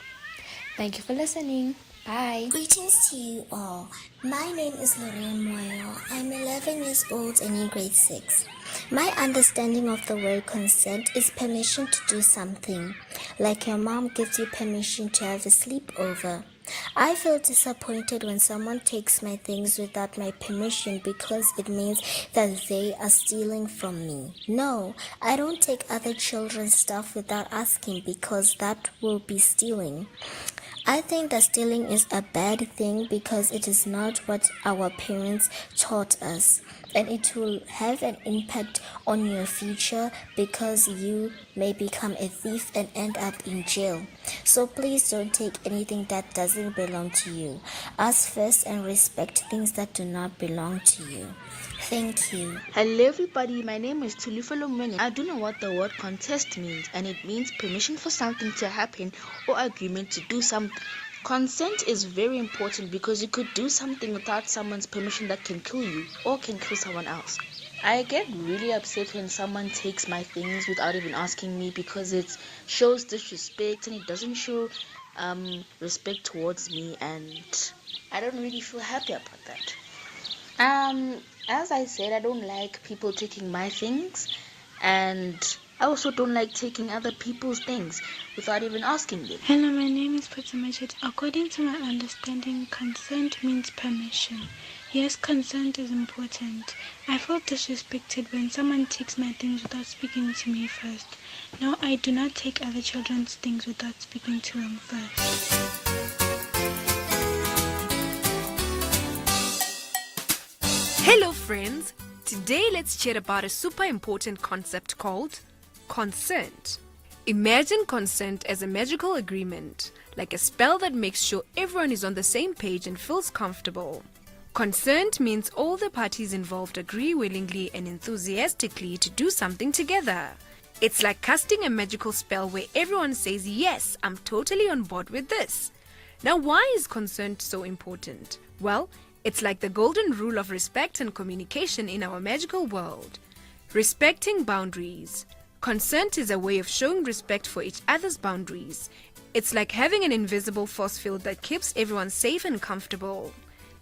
Thank you for listening. Bye. Greetings to you all. My name is Lorraine Moyo. I'm 11 years old and in grade 6. My understanding of the word consent is permission to do something, like your mom gives you permission to have a sleepover. I feel disappointed when someone takes my things without my permission because it means that they are stealing from me. No, I don't take other children's stuff without asking because that will be stealing. I think that stealing is a bad thing because it is not what our parents taught us, and it will have an impact on your future because you may become a thief and end up in jail. So please don't take anything that doesn't belong to you. Ask first and respect things that do not belong to you. Thank you. Hello everybody, my name is Tulifalo Mwenye. I don't know what the word contest means, and it means permission for something to happen or agreement to do something. Consent is very important because you could do something without someone's permission that can kill you or can kill someone else. I get really upset when someone takes my things without even asking me because it shows disrespect and it doesn't show respect towards me, and I don't really feel happy about that. As I said, I don't like people taking my things, and I also don't like taking other people's things without even asking them. Hello, my name is Patamajit. According to my understanding, consent means permission. Yes, consent is important. I feel disrespected when someone takes my things without speaking to me first. No, I do not take other children's things without speaking to them first. Hello friends, today let's chat about a super important concept called consent. Imagine consent as a magical agreement, like a spell that makes sure everyone is on the same page and feels comfortable. Consent means all the parties involved agree willingly and enthusiastically to do something together. It's like casting a magical spell where everyone says, yes, I'm totally on board with this. Now, why is consent so important? Well, it's like the golden rule of respect and communication in our magical world. Respecting boundaries. Consent is a way of showing respect for each other's boundaries. It's like having an invisible force field that keeps everyone safe and comfortable.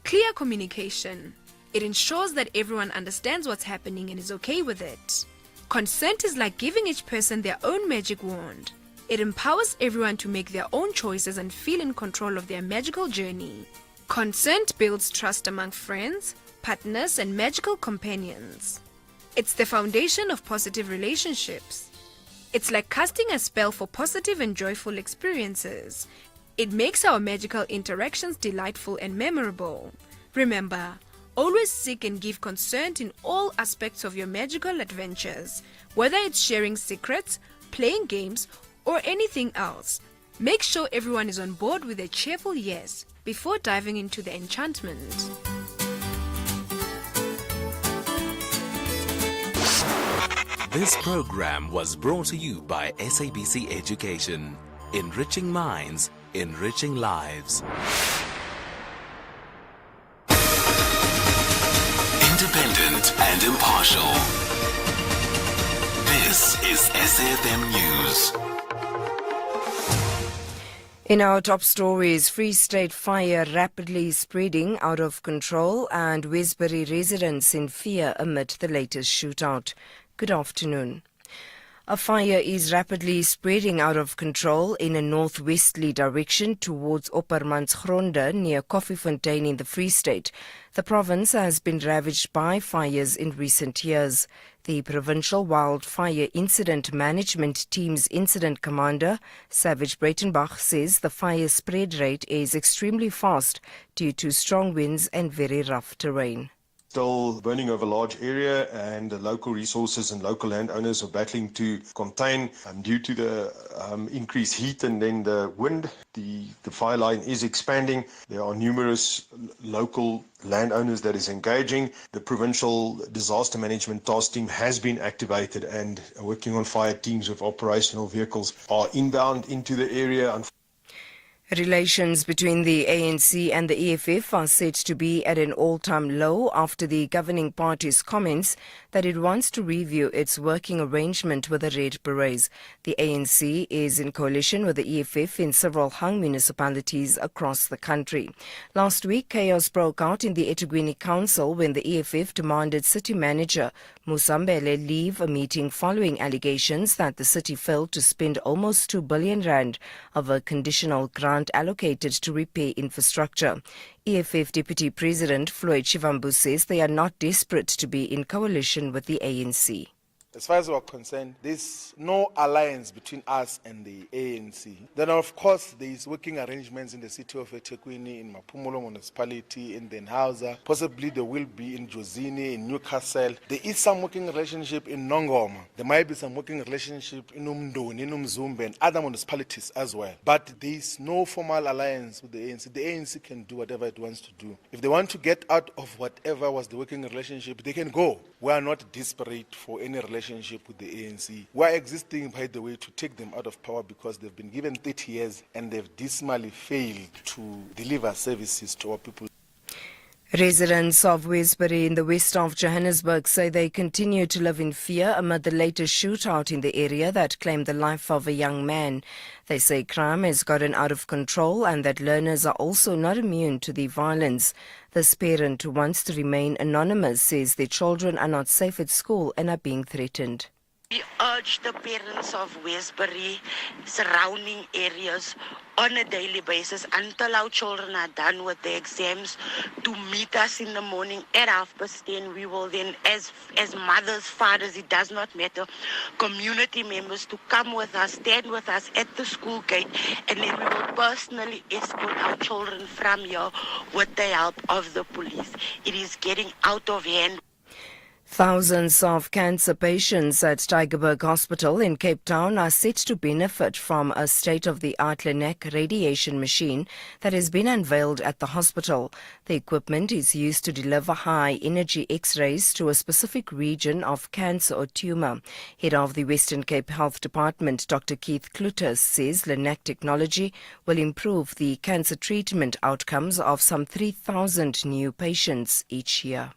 Clear communication. It ensures that everyone understands what's happening and is okay with it. Consent is like giving each person their own magic wand. It empowers everyone to make their own choices and feel in control of their magical journey. Consent builds trust among friends, partners, and magical companions. It's the foundation of positive relationships. It's like casting a spell for positive and joyful experiences. It makes our magical interactions delightful and memorable. Remember, always seek and give consent in all aspects of your magical adventures, whether it's sharing secrets, playing games, or anything else. Make sure everyone is on board with a cheerful yes before diving into the enchantment. This program was brought to you by SABC Education, enriching minds, enriching lives. Independent and impartial. This is SAFM News. In our top stories, Free State fire rapidly spreading out of control and Westbury residents in fear amid the latest shootout. Good afternoon. A fire is rapidly spreading out of control in a northwesterly direction towards Oppermansgronde near Koffiefontein in the Free State. The province has been ravaged by fires in recent years. The Provincial Wildfire Incident Management Team's incident commander, Savage Breitenbach, says the fire spread rate is extremely fast due to strong winds and very rough terrain. Still burning over a large area, and the local resources and local landowners are battling to contain due to the increased heat and then the wind. The fire line is expanding. There are numerous local landowners that is engaging. The Provincial Disaster Management Task Team has been activated and working on fire teams with operational vehicles are inbound into the area. Relations between the ANC and the EFF are said to be at an all-time low after the governing party's comments that it wants to review its working arrangement with the Red Berets. The ANC is in coalition with the EFF in several hung municipalities across the country. Last week, chaos broke out in the eThekwini Council when the EFF demanded city manager Musambele leave a meeting following allegations that the city failed to spend almost 2 billion rand of a conditional grant allocated to repair infrastructure. EFF Deputy President Floyd Shivambu says they are not desperate to be in coalition with the ANC. As far as we're concerned, there's no alliance between us and the ANC. Then, of course, there's working arrangements in the city of eThekwini, in Mapumulo municipality, in Den Hausa. Possibly there will be in Jozini, in Newcastle. There is some working relationship in Nongoma. There might be some working relationship in Umdoni, in Umzumbe, and other municipalities as well. But there's no formal alliance with the ANC. The ANC can do whatever it wants to do. If they want to get out of whatever was the working relationship, they can go. We are not desperate for any relationship with the ANC. We are existing, by the way, to take them out of power because they've been given 30 years and they've dismally failed to deliver services to our people. Residents of Westbury in the west of Johannesburg say they continue to live in fear amid the latest shootout in the area that claimed the life of a young man. They say crime has gotten out of control and that learners are also not immune to the violence. This parent who wants to remain anonymous says their children are not safe at school and are being threatened. We urge the parents of Westbury, surrounding areas, on a daily basis until our children are done with their exams to meet us in the morning at 10:30. We will then, as mothers, fathers, it does not matter, community members to come with us, stand with us at the school gate, and then we will personally escort our children from here with the help of the police. It is getting out of hand. Thousands of cancer patients at Tygerberg Hospital in Cape Town are set to benefit from a state-of-the-art Linac radiation machine that has been unveiled at the hospital. The equipment is used to deliver high-energy X-rays to a specific region of cancer or tumour. Head of the Western Cape Health Department, Dr. Keith Kluter, says Linac technology will improve the cancer treatment outcomes of some 3,000 new patients each year.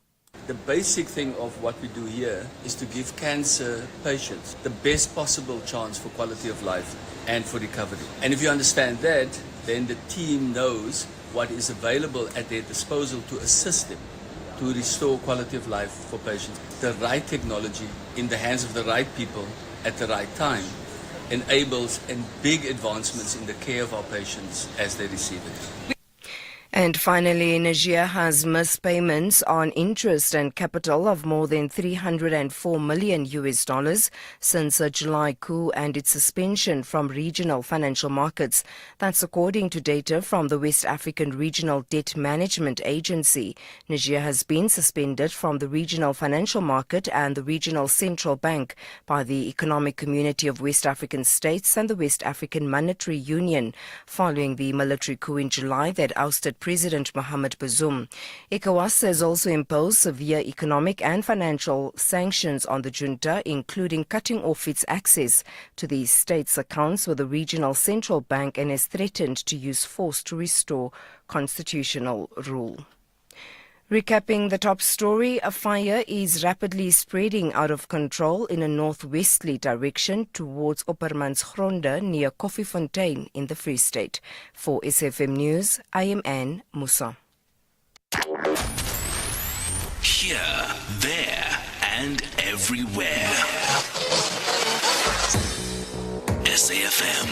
The basic thing of what we do here is to give cancer patients the best possible chance for quality of life and for recovery. And if you understand that, then the team knows what is available at their disposal to assist them to restore quality of life for patients. The right technology in the hands of the right people at the right time enables big advancements in the care of our patients as they receive it. And finally, Nigeria has missed payments on interest and capital of more than $304 million since a July coup and its suspension from regional financial markets. That's according to data from the West African Regional Debt Management Agency. Nigeria has been suspended from the regional financial market and the regional central bank by the Economic Community of West African States and the West African Monetary Union following the military coup in July that ousted President Mohamed Bazoum. ECOWAS has also imposed severe economic and financial sanctions on the junta, including cutting off its access to the state's accounts with the regional central bank, and has threatened to use force to restore constitutional rule. Recapping the top story, a fire is rapidly spreading out of control in a northwesterly direction towards Oppermansgronde near Koffiefontein in the Free State. For SFM News, I am Anne Musa. Here, there, and everywhere. SAFM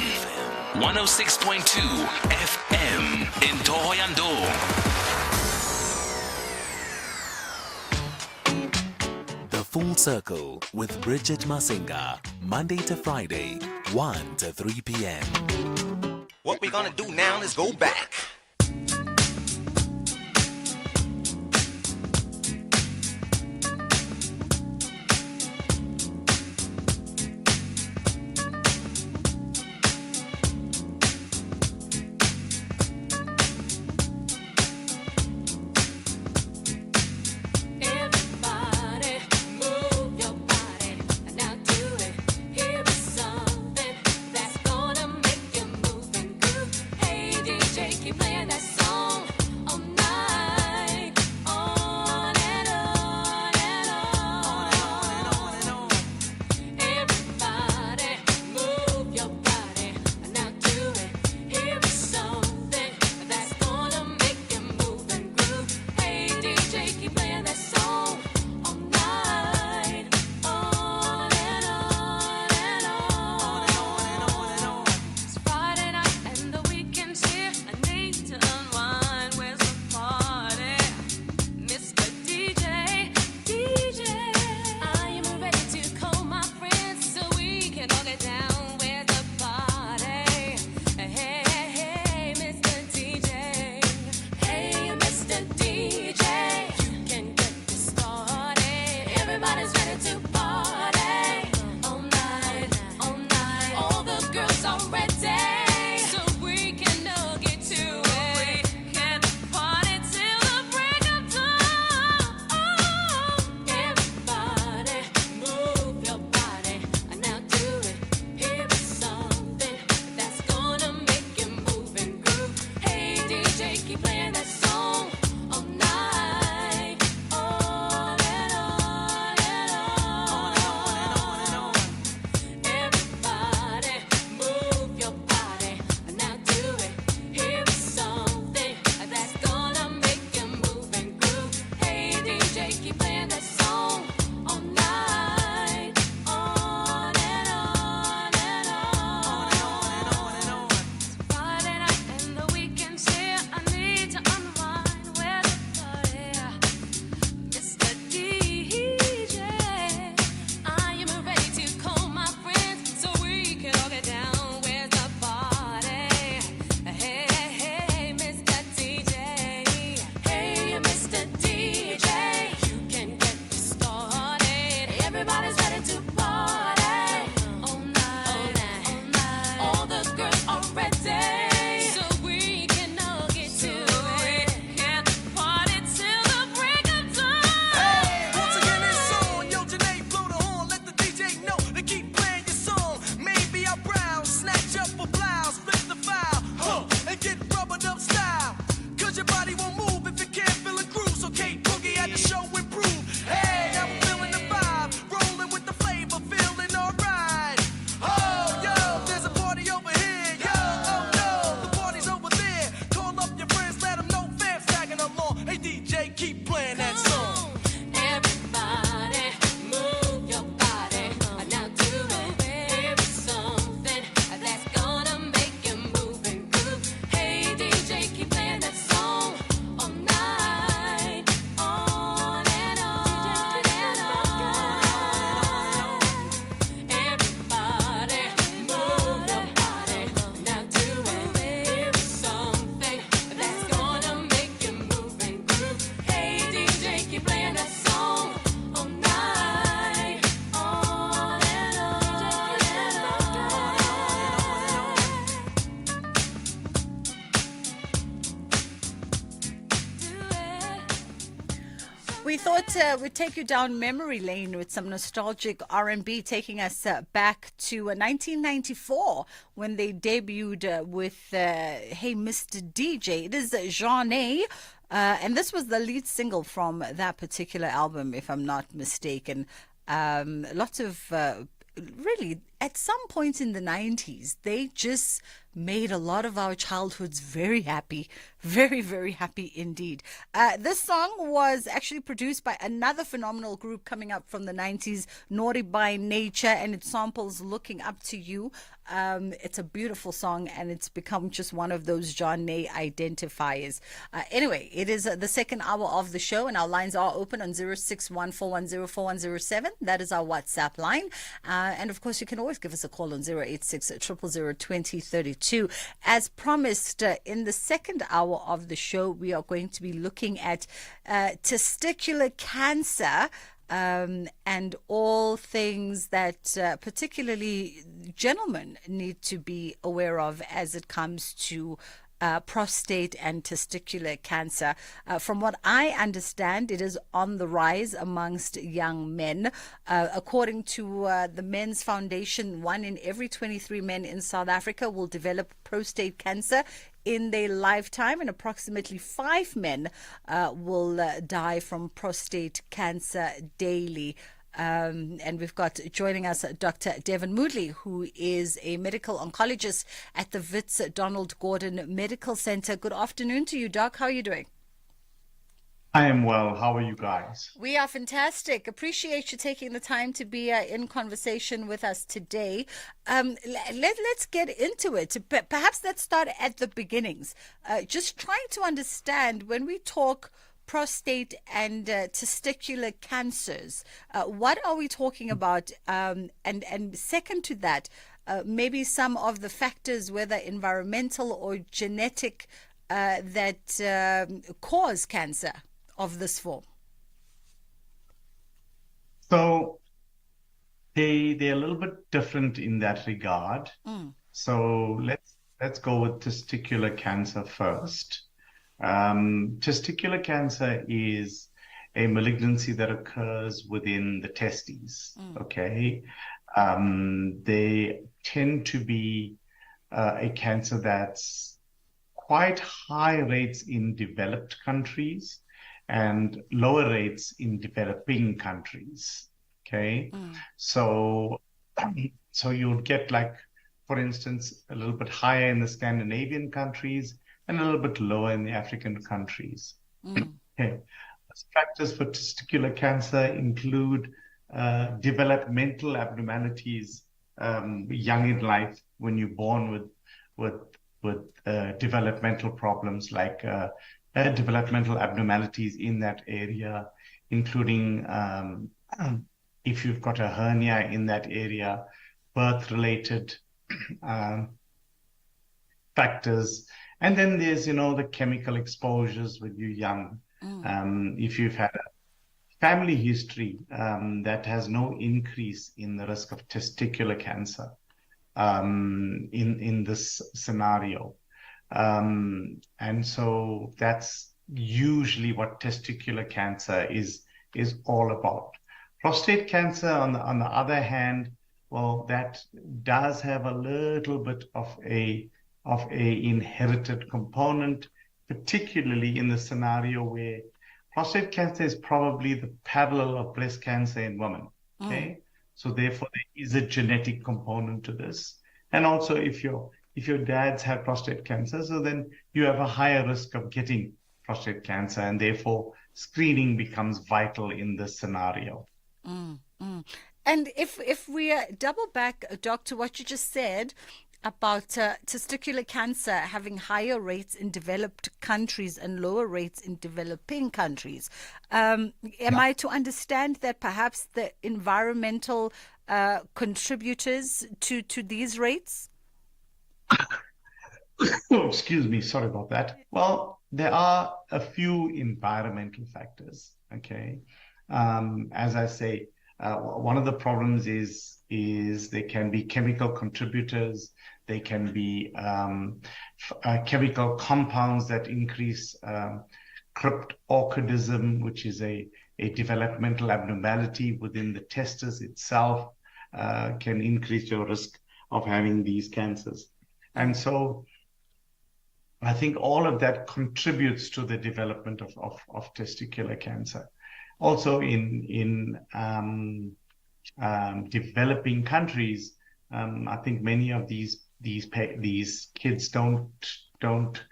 106.2 FM in Tohoyandou. The Full Circle with Bridget Masinga, Monday to Friday, 1 to 3 p.m. What we're gonna do now is go back. We thought we'd take you down memory lane with some nostalgic R&B, taking us back to 1994 when they debuted with Hey Mr. DJ. It is Jeanne, and this was the lead single from that particular album, if I'm not mistaken. Lots of really at some point in the 90s, they just made a lot of our childhoods very happy. Very, very happy indeed. This song was actually produced by another phenomenal group coming up from the 90s, Naughty by Nature, and it samples Looking Up to You. It's a beautiful song, and it's become just one of those genre identifiers. Anyway, it is the second hour of the show, and our lines are open on 0614104107. That is our WhatsApp line. And of course, you can always give us a call on 086 000 2032. As promised, in the second hour of the show, we are going to be looking at testicular cancer. And all things that particularly gentlemen need to be aware of as it comes to prostate and testicular cancer. From what I understand, it is on the rise amongst young men. According to the Men's Foundation, 1 in every 23 men in South Africa will develop prostate cancer in their lifetime, and approximately 5 men will die from prostate cancer daily. And we've got joining us Dr. Devon Moodley, who is a medical oncologist at the Wits Donald Gordon Medical Center. Good afternoon to you, Doc. How are you doing? I am well. How are you guys? We are fantastic. Appreciate you taking the time to be in conversation with us today. Let's get into it. Perhaps let's start at the beginnings. Just trying to understand when we talk prostate and testicular cancers, what are we talking about? And second to that, maybe some of the factors, whether environmental or genetic, that cause cancer of this form. So they're a little bit different in that regard. So let's go with testicular cancer first. Testicular cancer is a malignancy that occurs within the testes. Okay, they tend to be a cancer that's quite high rates in developed countries and lower rates in developing countries. Okay, so you'll get, like, for instance, a little bit higher in the Scandinavian countries and a little bit lower in the African countries. Okay. Factors for testicular cancer include developmental abnormalities young in life, when you're born with developmental problems like developmental abnormalities in that area, including if you've got a hernia in that area, birth-related factors. And then there's, the chemical exposures when you're young. If you've had a family history that has no increase in the risk of testicular cancer in this scenario. And so that's usually what testicular cancer is all about. Prostate cancer, on the other hand, well, that does have a little bit of a inherited component, particularly in the scenario where prostate cancer is probably the parallel of breast cancer in women. Okay, so therefore there is a genetic component to this, and also if your dads have prostate cancer, so then you have a higher risk of getting prostate cancer, and therefore screening becomes vital in this scenario. And if we double back, Doc, to what you just said about testicular cancer having higher rates in developed countries and lower rates in developing countries, am I to understand that perhaps the environmental contributors to these rates? Oh, excuse me, sorry about that. Well, there are a few environmental factors, okay? As I say, one of the problems is there can be chemical contributors, there can be chemical compounds that increase cryptorchidism, which is a developmental abnormality within the testis itself, can increase your risk of having these cancers. And so I think all of that contributes to the development of testicular cancer. Also in developing countries, I think many of these kids don't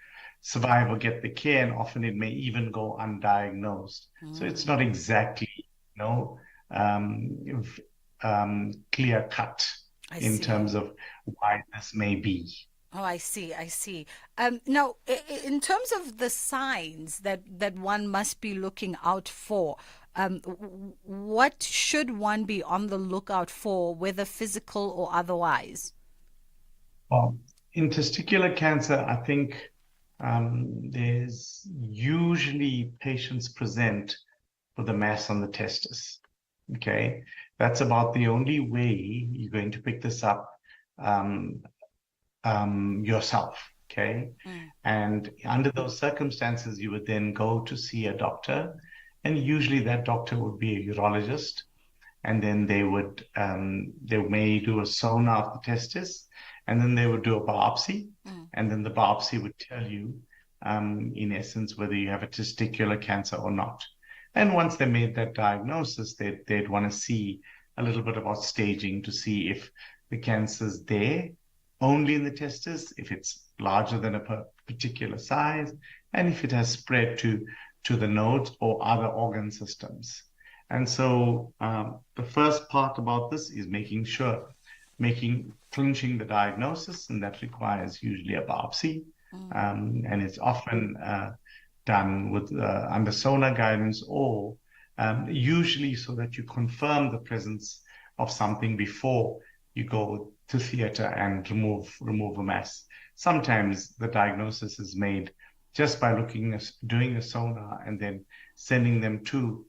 survive or get the care, and often it may even go undiagnosed. So it's not exactly, you know, clear cut I in see. terms of why this may be. Oh, I see. I see. Now, in terms of the signs that one must be looking out for, what should one be on the lookout for, whether physical or otherwise? In testicular cancer, I think there's usually patients present with a mass on the testis. Okay, that's about the only way you're going to pick this up um, yourself. Okay, and under those circumstances, you would then go to see a doctor, and usually that doctor would be a urologist, and then they may do a sonar of the testis, and then they would do a biopsy, and then the biopsy would tell you, in essence, whether you have a testicular cancer or not. And once they made that diagnosis, they'd want to see a little bit about staging to see if the cancer's there, only in the testis, if it's larger than a particular size, and if it has spread to the nodes or other organ systems. And so the first part about this is clinching the diagnosis, and that requires usually a biopsy. And it's often done with under sonar guidance, or usually so that you confirm the presence of something before you go to theater and remove a mass. Sometimes the diagnosis is made just by doing a sonar and then sending them to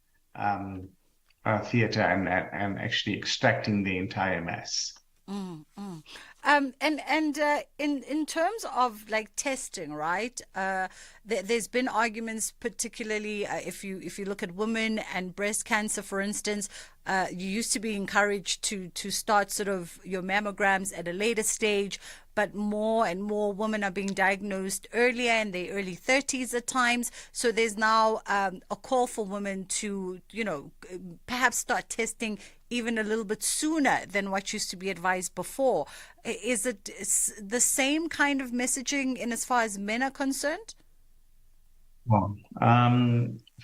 theater and actually extracting the entire mass. In terms of like testing, right? There's been arguments, particularly if you look at women and breast cancer, for instance. You used to be encouraged to start sort of your mammograms at a later stage, but more and more women are being diagnosed earlier, in their early 30s at times. So there's now a call for women to, perhaps start testing even a little bit sooner than what used to be advised before. Is it the same kind of messaging in as far as men are concerned? Well,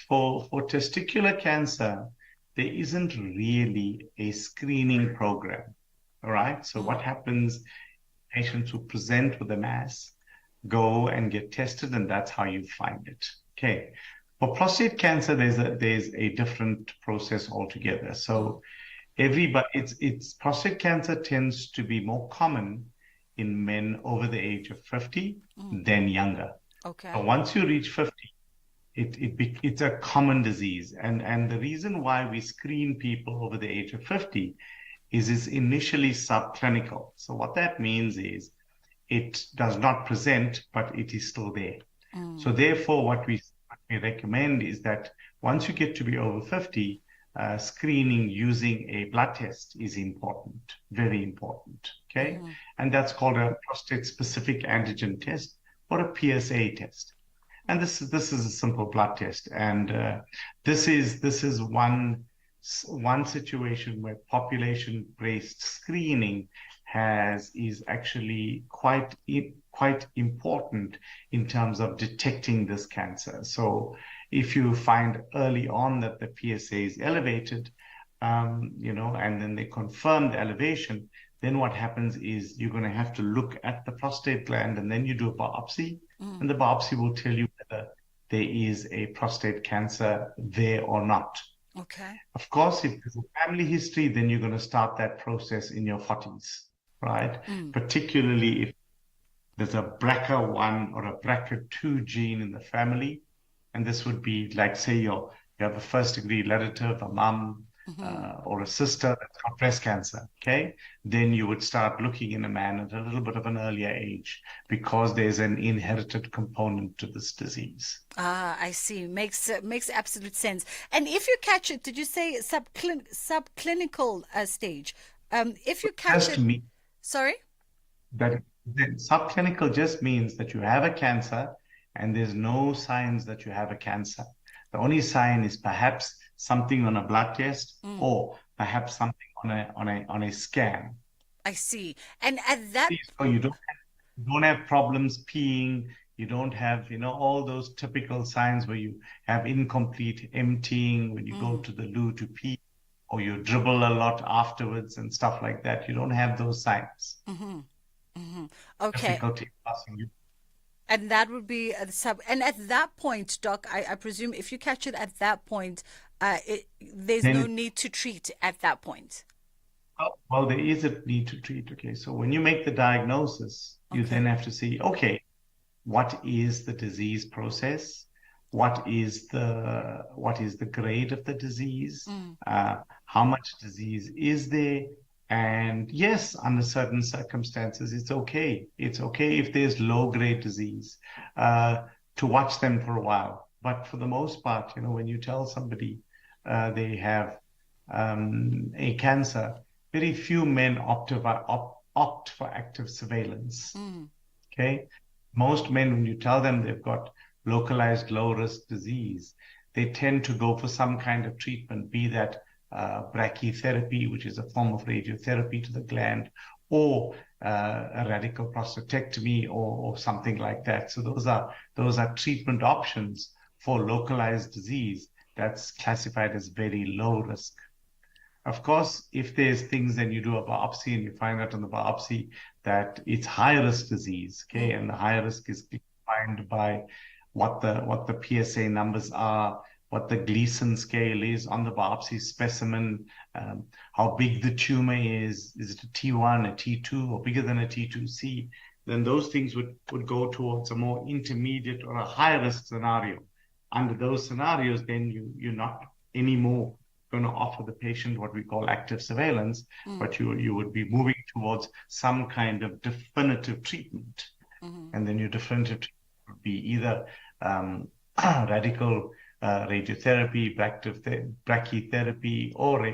for testicular cancer, there isn't really a screening program. All right. So what happens? Patients who present with a mass go and get tested, and that's how you find it. Okay. For prostate cancer, there's a different process altogether. So it's prostate cancer tends to be more common in men over the age of 50 than younger. Okay. So once you reach 50, it's a common disease. And the reason why we screen people over the age of 50 is it's initially subclinical. So what that means is it does not present, but it is still there. So therefore, what we recommend is that once you get to be over 50, screening using a blood test is important, very important. Okay. And that's called a prostate-specific antigen test or a PSA test. And this is a simple blood test. And this is one situation where population-based screening is actually quite important in terms of detecting this cancer. So if you find early on that the PSA is elevated, and then they confirm the elevation, then what happens is you're going to have to look at the prostate gland, and then you do a biopsy, and the biopsy will tell you whether there is a prostate cancer there or not. Okay. Of course, if there's a family history, then you're going to start that process in your 40s, right? Particularly if there's a BRCA1 or a BRCA2 gene in the family. And this would be like, say, you have a first-degree relative, a mom, or a sister that's got breast cancer, okay? Then you would start looking in a man at a little bit of an earlier age because there's an inherited component to this disease. I see. Makes absolute sense. And if you catch it, did you say subclinical stage? If you catch it, sorry? That subclinical just means that you have a cancer and there's no signs that you have a cancer. The only sign is perhaps something on a blood test or perhaps something on a scan. I see. And at that, So you don't have problems peeing. You don't have, all those typical signs where you have incomplete emptying when you go to the loo to pee, or you dribble a lot afterwards and stuff like that. You don't have those signs. okay. Difficulty passing you. And that would be the sub. And at that point, Doc, I presume if you catch it at that point, there's Then no need to treat at that point. Well, there is a need to treat. Okay, so when you make the diagnosis, you then have to see, okay, what is the disease process? What is the grade of the disease? How much disease is there? And yes, under certain circumstances, it's okay. It's okay if there's low-grade disease to watch them for a while. But for the most part, when you tell somebody they have a cancer, very few men opt for active surveillance. Okay, most men, when you tell them they've got localized low-risk disease, they tend to go for some kind of treatment, be that brachytherapy, which is a form of radiotherapy to the gland, or a radical prostatectomy, or something like that. So those are treatment options for localized disease that's classified as very low risk. Of course, if there's things, then you do a biopsy and you find out on the biopsy that it's high risk disease, okay, and the high risk is defined by what the PSA numbers are, what the Gleason scale is on the biopsy specimen, how big the tumor is it a T1, a T2, or bigger than a T2C, then those things would go towards a more intermediate or a high risk scenario. Under those scenarios, then you're not anymore going to offer the patient what we call active surveillance, but you would be moving towards some kind of definitive treatment. And then your definitive treatment would be either radical radiotherapy, brachytherapy, or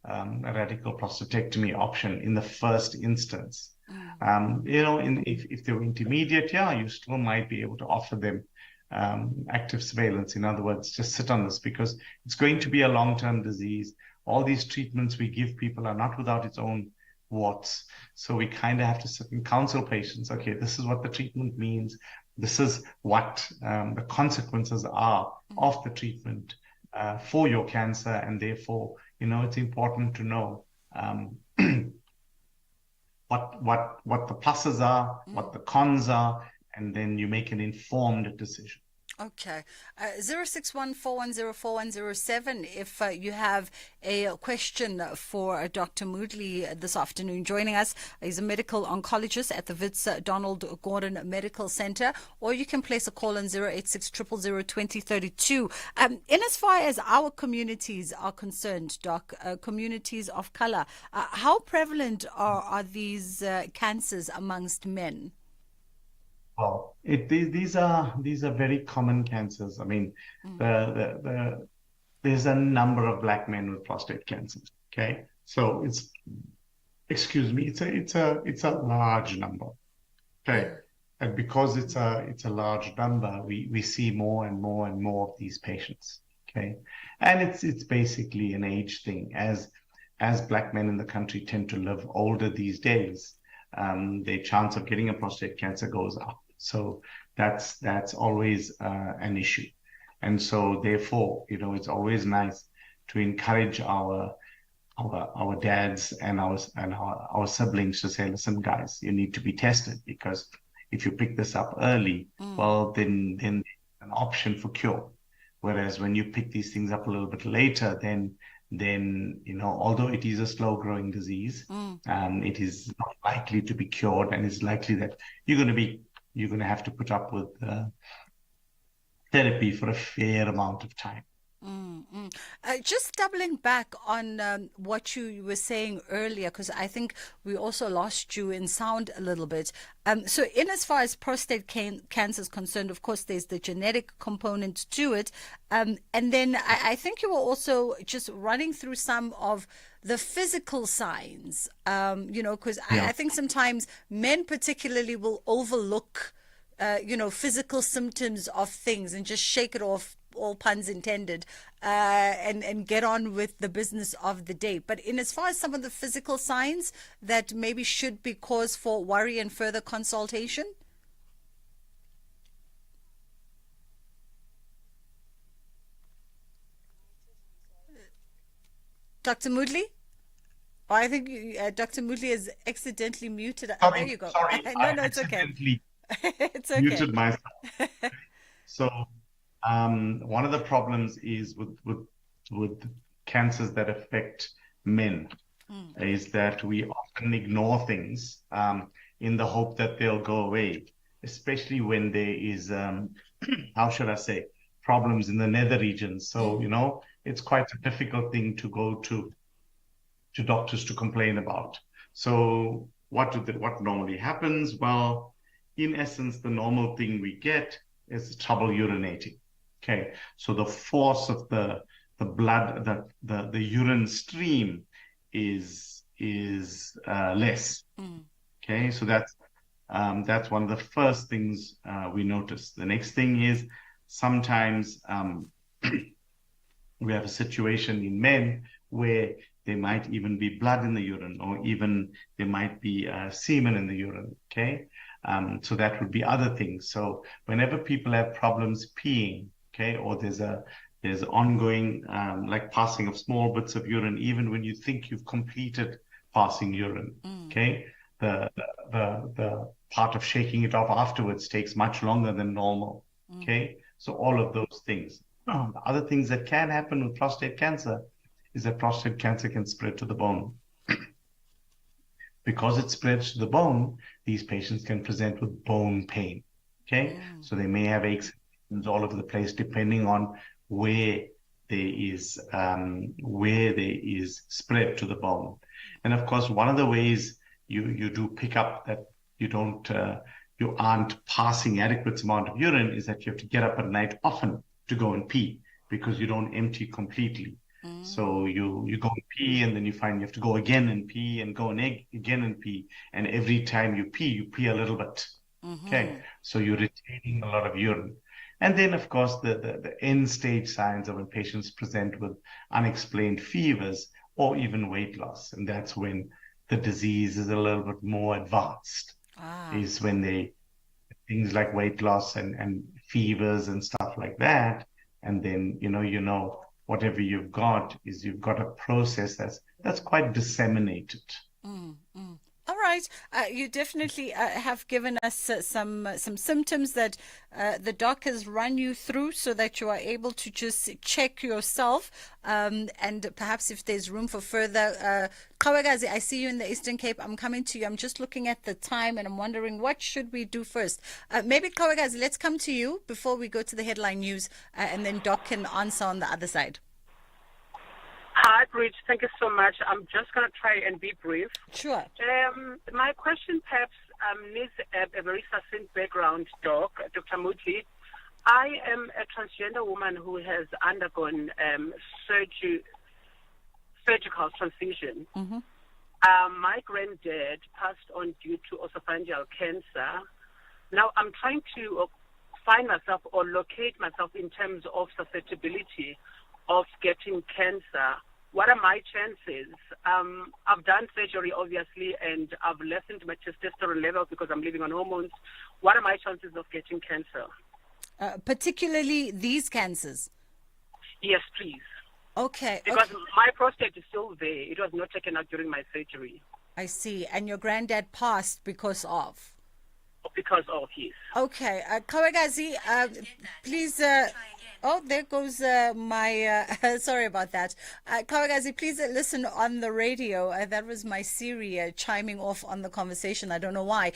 a radical prostatectomy option in the first instance. If they were intermediate, you still might be able to offer them active surveillance. In other words, just sit on this because it's going to be a long-term disease. All these treatments we give people are not without its own warts. So we kind of have to sit and counsel patients. Okay, this is what the treatment means. This is what the consequences are of the treatment for your cancer. And therefore, it's important to know what the pluses are, what the cons are, and then you make an informed decision. Okay. 06141041007 if you have a question for Dr. Moodley this afternoon. Joining us, he's a medical oncologist at the Wits Donald Gordon Medical Center, or you can place a call on 086 000 2032. In as far as our communities are concerned, Doc, communities of color, how prevalent are these cancers amongst men? Well, these are very common cancers. I mean, there's a number of black men with prostate cancer. Okay, so it's a large number. Okay, and because it's a large number, we see more and more and more of these patients. Okay, and it's basically an age thing. As black men in the country tend to live older these days, their chance of getting a prostate cancer goes up. So that's always an issue. And so therefore, it's always nice to encourage our dads and our siblings to say, listen, guys, you need to be tested, because if you pick this up early, well, then an option for cure. Whereas when you pick these things up a little bit later, then although it is a slow growing disease, it is not likely to be cured, and it's likely that you're going to have to put up with therapy for a fair amount of time. Just doubling back on what you were saying earlier, because I think we also lost you in sound a little bit. So in as far as prostate cancer is concerned, of course, there's the genetic component to it. And then I think you were also just running through some of the physical signs, because I think sometimes men particularly will overlook physical symptoms of things and just shake it off all puns intended, and get on with the business of the day. But in as far as some of the physical signs that maybe should be cause for worry and further consultation. Dr. Moodley? Oh, I think Dr. Moodley is accidentally muted. There you go. Sorry, No, it's okay. It's okay. Muted myself. So one of the problems is with cancers that affect men is that we often ignore things in the hope that they'll go away, especially when there is, how should I say, problems in the nether regions. So, it's quite a difficult thing to go to doctors to complain about. So what normally happens? Well, in essence, the normal thing we get is trouble urinating. Okay, so the force of the blood, the urine stream is less. Okay, so that's one of the first things we notice. The next thing is sometimes we have a situation in men where there might even be blood in the urine, or even there might be semen in the urine. Okay, so that would be other things. So whenever people have problems peeing, okay, or there's ongoing like passing of small bits of urine, even when you think you've completed passing urine, okay, the part of shaking it off afterwards takes much longer than normal. Okay, so all of those things. The other things that can happen with prostate cancer is that prostate cancer can spread to the bone. Because it spreads to the bone, these patients can present with bone pain. Okay, so they may have aches all over the place, depending on where there is spread to the bone. And of course, one of the ways you do pick up that you aren't passing adequate amount of urine is that you have to get up at night often to go and pee, because you don't empty completely. So you go and pee, and then you find you have to go again and pee, and go and again and pee. And every time you pee a little bit. Okay, so you're retaining a lot of urine. And then, of course, the end stage signs are when patients present with unexplained fevers or even weight loss. And that's when the disease is a little bit more advanced, is when things like weight loss and fevers and stuff like that. And then, whatever you've got a process that's quite disseminated. All right. You definitely have given us some symptoms that the doc has run you through, so that you are able to just check yourself, and perhaps if there's room for further. Kawagazi, I see you in the Eastern Cape. I'm coming to you. I'm just looking at the time, and I'm wondering what should we do first. Maybe Kawagazi, let's come to you before we go to the headline news, and then Doc can answer on the other side. Hi, Bridget. Thank you so much. I'm just going to try and be brief. Sure. My question perhaps needs a very succinct background, Dr. Muti. I am a transgender woman who has undergone surgical transition. My granddad passed on due to esophageal cancer. Now I'm trying to find myself or locate myself in terms of susceptibility of getting cancer. What are my chances? I've done surgery, obviously, and I've lessened my testosterone level because I'm living on hormones. What are my chances of getting cancer? Particularly these cancers? Yes, please. Okay. Because my prostate is still there. It was not taken out during my surgery. I see. And your granddad passed because of? Because of, yes. Okay. Kawagazi, please... Oh, there goes my... sorry about that. Kawagazi, please listen on the radio. That was my Siri chiming off on the conversation. I don't know why.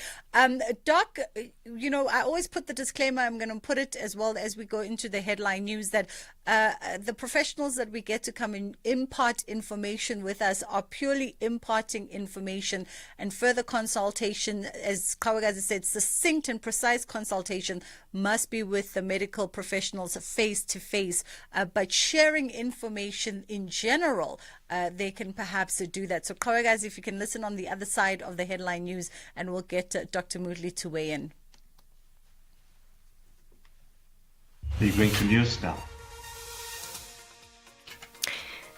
Doc, I always put the disclaimer. I'm going to put it as well as we go into the headline news that the professionals that we get to come and impart information with us are purely imparting information, and further consultation, as Kawagazi said, succinct and precise consultation must be with the medical professionals face to face. But sharing information in general, they can perhaps do that. So Kawagazi, if you can listen on the other side of the headline news, and we'll get Dr. Moodley to weigh in. Are you going to news now?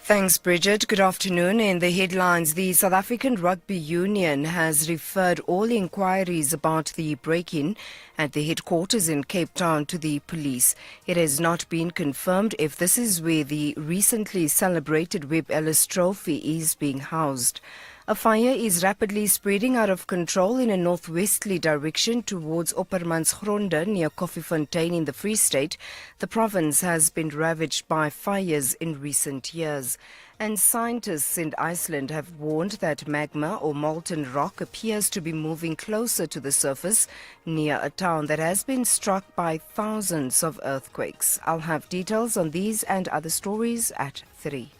Thanks, Bridget. Good afternoon. In the headlines, the South African Rugby Union has referred all inquiries about the break-in at the headquarters in Cape Town to the police. It has not been confirmed if this is where the recently celebrated Webb Ellis Trophy is being housed. A fire is rapidly spreading out of control in a northwesterly direction towards Oppermansgronde near Koffiefontein in the Free State. The province has been ravaged by fires in recent years. And scientists in Iceland have warned that magma or molten rock appears to be moving closer to the surface near a town that has been struck by thousands of earthquakes. I'll have details on these and other stories at 3.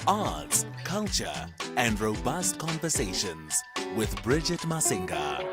Arts, culture, and robust conversations with Bridget Masinga.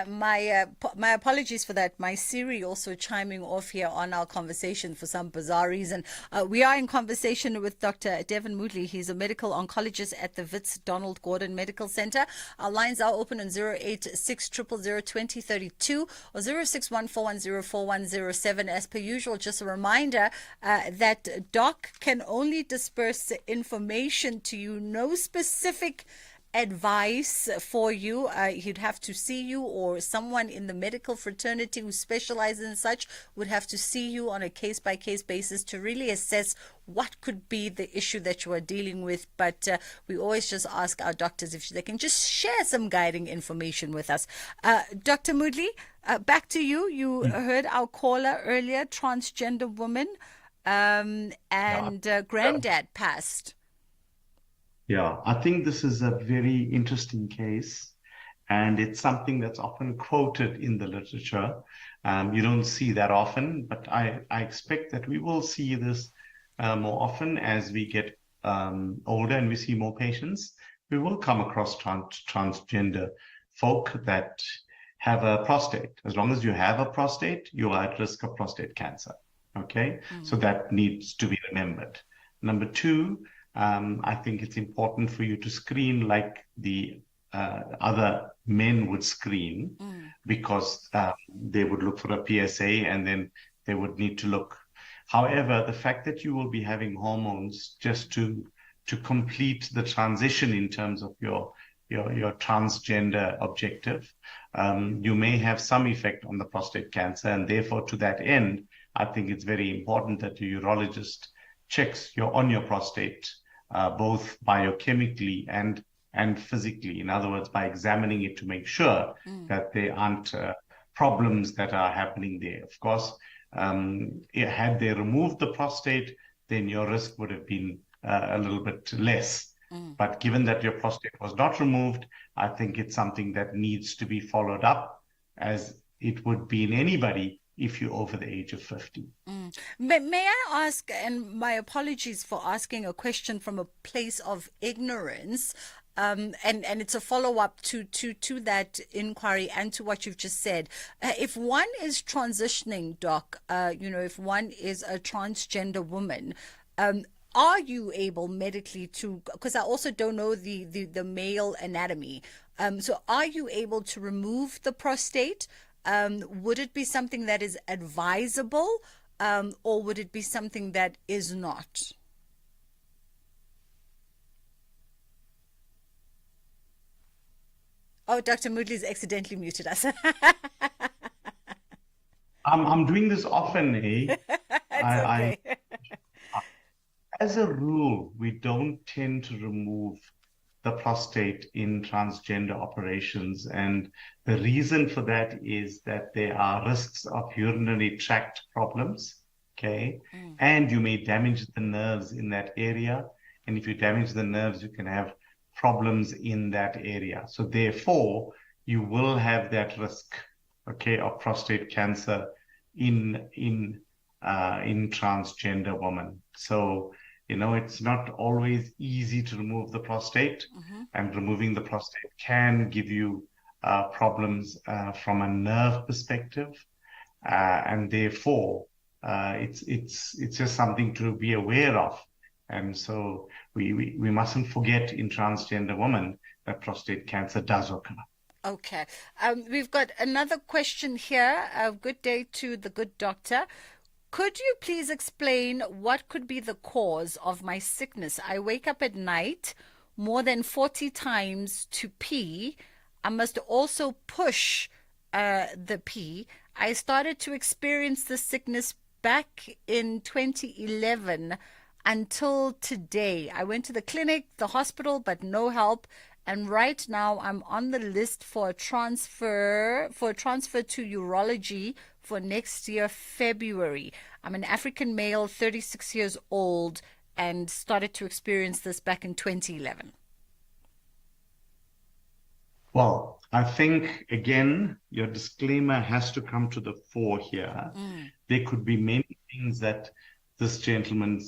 My apologies for that. My Siri also chiming off here on our conversation for some bizarre reason. We are in conversation with Dr. Devin Moodley. He's a medical oncologist at the Wits Donald Gordon Medical Center. Our lines are open on 086 000 2032 or 0614104107. As per usual, just a reminder that Doc can only disperse information to you. No specific advice for you. He'd have to see you, or someone in the medical fraternity who specializes in such would have to see you on a case-by-case basis to really assess what could be the issue that you are dealing with. But we always just ask our doctors if they can just share some guiding information with us. Dr. Moodley, back to you. You heard our caller earlier, transgender woman, and granddad passed. Yeah, I think this is a very interesting case, and it's something that's often quoted in the literature. You don't see that often, but I expect that we will see this more often as we get older and we see more patients. We will come across transgender folk that have a prostate. As long as you have a prostate, you are at risk of prostate cancer. Okay, so that needs to be remembered. Number two, I think it's important for you to screen like the other men would screen, because they would look for a PSA and then they would need to look. However, the fact that you will be having hormones just to complete the transition in terms of your transgender objective, you may have some effect on the prostate cancer, and therefore to that end, I think it's very important that your urologist checks on your prostate, both biochemically and physically. In other words, by examining it to make sure that there aren't problems that are happening there. Of course, had they removed the prostate, then your risk would have been a little bit less. But given that your prostate was not removed, I think it's something that needs to be followed up, as it would be in anybody if you're over the age of 50. May I ask, and my apologies for asking a question from a place of ignorance, and it's a follow-up to that inquiry and to what you've just said. If one is transitioning, Doc, if one is a transgender woman, are you able medically to, because I also don't know the male anatomy, so are you able to remove the prostate? Would it be something that is advisable, or would it be something that is not? Oh, Dr. Moodley's accidentally muted us. I'm doing this often, eh? Okay. As a rule, we don't tend to remove the prostate in transgender operations. And the reason for that is that there are risks of urinary tract problems, okay? And you may damage the nerves in that area. And if you damage the nerves, you can have problems in that area. So therefore, you will have that risk, okay, of prostate cancer in transgender women. So, it's not always easy to remove the prostate, and removing the prostate can give you problems from a nerve perspective, and therefore it's just something to be aware of. And so we mustn't forget in transgender women that prostate cancer does occur. Okay. We've got another question here. Good day to the good doctor. Could you please explain what could be the cause of my sickness? I wake up at night more than 40 times to pee. I must also push the pee. I started to experience the sickness back in 2011 until today. I went to the clinic, the hospital, but no help. And right now I'm on the list for a transfer to urology for next year, February. I'm an African male, 36 years old, and started to experience this back in 2011. Well, I think, again, your disclaimer has to come to the fore here. There could be many things that this gentleman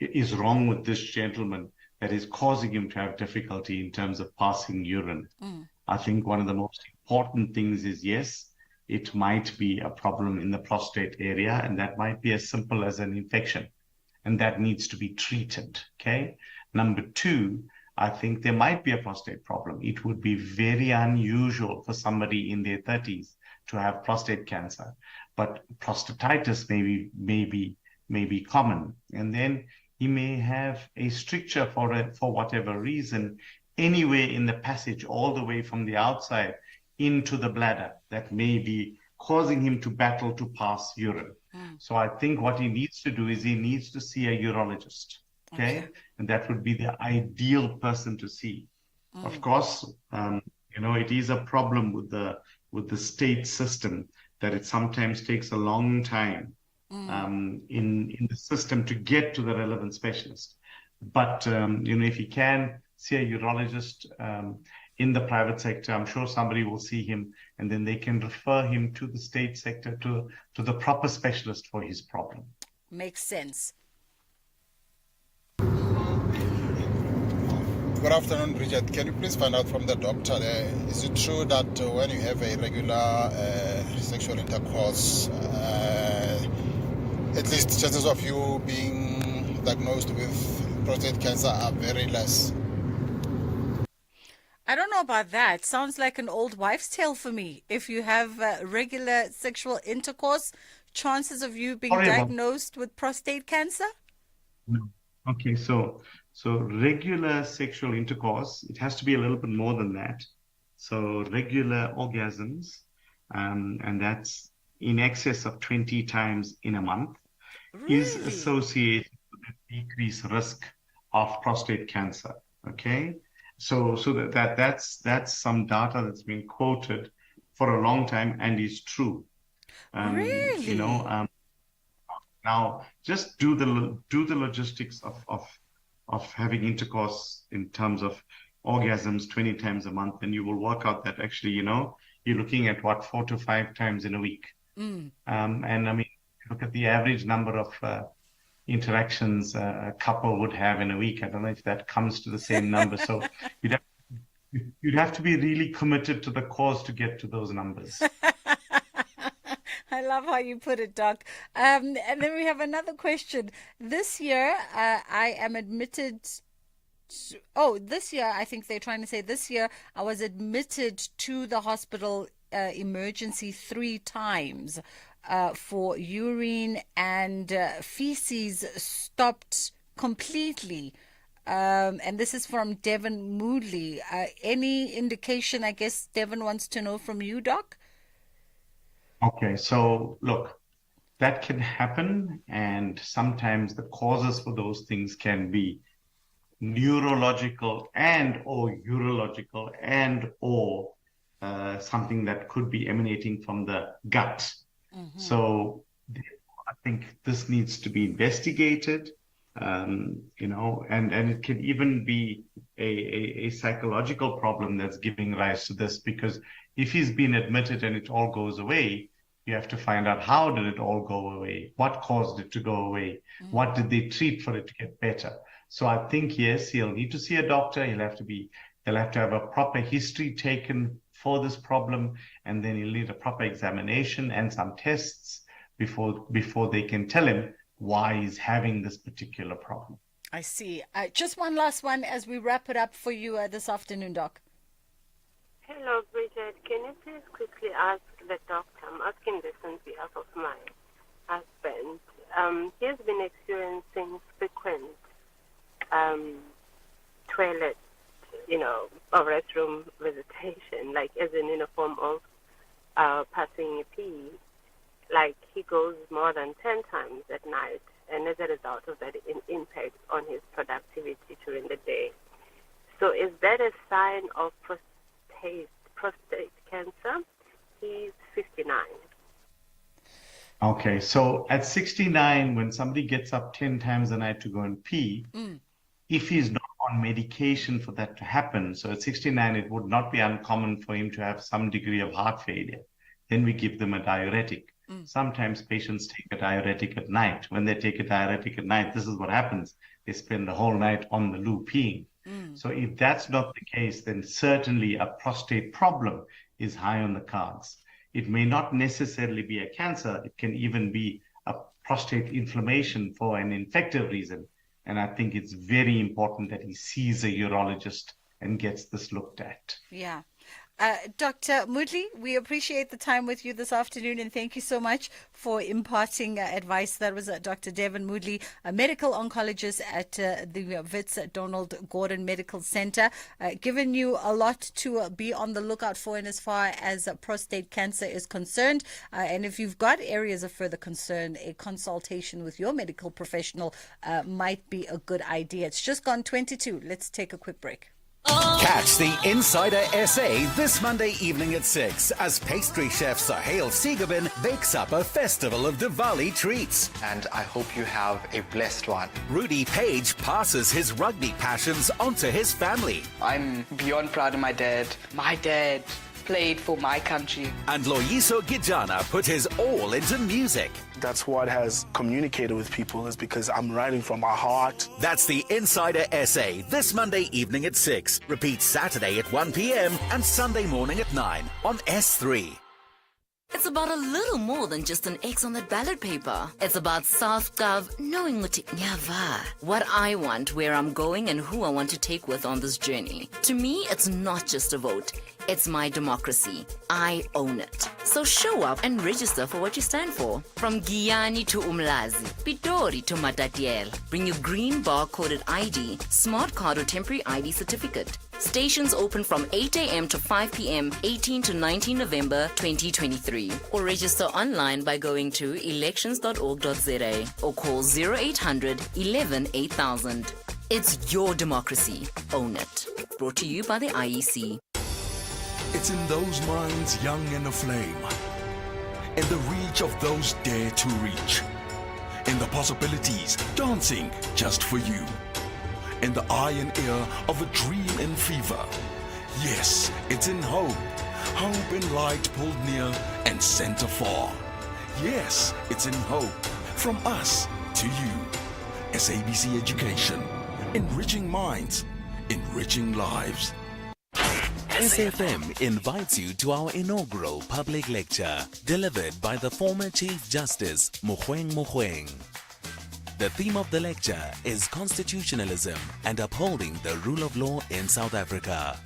is wrong with this gentleman that is causing him to have difficulty in terms of passing urine. I think one of the most important things is, yes, it might be a problem in the prostate area, and that might be as simple as an infection, and that needs to be treated, okay? Number two, I think there might be a prostate problem. It would be very unusual for somebody in their 30s to have prostate cancer, but prostatitis may be common. And then he may have a stricture for whatever reason, anywhere in the passage, all the way from the outside into the bladder, that may be causing him to battle to pass urine. So I think what he needs to do is he needs to see a urologist. Okay. And that would be the ideal person to see. Of course, it is a problem with the state system that it sometimes takes a long time in the system to get to the relevant specialist. But if you can see a urologist in the private sector, I'm sure somebody will see him, and then they can refer him to the state sector to the proper specialist for his problem. Makes sense. Good afternoon, Bridget. Can you please find out from the doctor, is it true that when you have a regular sexual intercourse, at least chances of you being diagnosed with prostate cancer are very less? I don't know about that. Sounds like an old wives' tale for me. If you have regular sexual intercourse, chances of you being diagnosed with prostate cancer? Okay, so regular sexual intercourse, it has to be a little bit more than that. So regular orgasms, and that's in excess of 20 times in a month, is associated with a decreased risk of prostate cancer. Okay, so that's some data that's been quoted for a long time and is true. Really? Now just do the logistics of having intercourse in terms of orgasms 20 times a month, and you will work out that actually, you're looking at 4 to 5 times in a week. And I mean, look at the average number of interactions a couple would have in a week. I don't know if that comes to the same number. So you'd have to be really committed to the cause to get to those numbers. I love how you put it, Doc. And then we have another question. This year, I am admitted. This year, I think they're trying to say this year, I was admitted to the hospital emergency 3 times for urine and feces stopped completely. And this is from Devon Moodley. Any indication, I guess Devon wants to know from you, Doc? Okay, so look, that can happen, and sometimes the causes for those things can be neurological and or urological and or something that could be emanating from the gut. So I think this needs to be investigated, and it can even be a psychological problem that's giving rise to this, because if he's been admitted and it all goes away, you have to find out how did it all go away, what caused it to go away, what did they treat for it to get better. So I think, yes, he'll need to see a doctor. He'll have to have a proper history taken for this problem, and then he'll need a proper examination and some tests before they can tell him why he's having this particular problem. I see. Just one last one as we wrap it up for you this afternoon, Doc. Hello, Bridget. Can you please quickly ask the doctor? I'm asking this on behalf of my husband. he has been experiencing frequent toilet, or restroom visitation, like as in a form of passing a pee. Like he goes more than 10 times at night, and as a result of that, it impacts on his productivity during the day. So is that a sign of prostate cancer? He's 59. Okay, so at 69, when somebody gets up 10 times a night to go and pee, if he's not on medication for that to happen, so at 69, it would not be uncommon for him to have some degree of heart failure. Then we give them a diuretic. Sometimes patients take a diuretic at night. When they take a diuretic at night, this is what happens. They spend the whole night on the loo peeing. So if that's not the case, then certainly a prostate problem is high on the cards. It may not necessarily be a cancer. It can even be a prostate inflammation for an infective reason. And I think it's very important that he sees a urologist and gets this looked at. Yeah. Dr. Moodley, we appreciate the time with you this afternoon, and thank you so much for imparting advice. That was Dr. Devin Moodley, a medical oncologist at the Wits Donald Gordon Medical Center. Given you a lot to be on the lookout for in as far as prostate cancer is concerned. And if you've got areas of further concern, a consultation with your medical professional might be a good idea. It's just gone 22. Let's take a quick break. Catch the Insider SA this Monday evening at 6 as pastry chef Sahil Sigabin bakes up a festival of Diwali treats. And I hope you have a blessed one. Rudy Page passes his rugby passions onto his family. I'm beyond proud of my dad. My dad played for my country. And Loyiso Gijana put his all into music. That's what has communicated with people, is because I'm writing from my heart. That's the Insider SA this Monday evening at 6. Repeat Saturday at 1 p.m. and Sunday morning at 9 on S3. It's about a little more than just an X on that ballot paper. It's about South-Gov knowing what I want, where I'm going, and who I want to take with on this journey. To me, it's not just a vote. It's my democracy. I own it. So show up and register for what you stand for. From Giyani to Umlazi, Pitori to Matatiel. Bring your green bar-coded ID, smart card or temporary ID certificate. Stations open from 8 a.m. to 5 p.m. 18 to 19 November 2023. Or register online by going to elections.org.za or call 0800 11 8000. It's your democracy. Own it. Brought to you by the IEC. It's in those minds young and aflame, in the reach of those dare to reach, in the possibilities dancing just for you, in the eye and ear of a dream in fever. Yes, it's in hope, hope in light pulled near and sent afar. Yes, it's in hope, from us to you. SABC Education, enriching minds, enriching lives. SFM invites you to our inaugural public lecture, delivered by the former Chief Justice Mogoeng Mogoeng. The theme of the lecture is constitutionalism and upholding the rule of law in South Africa.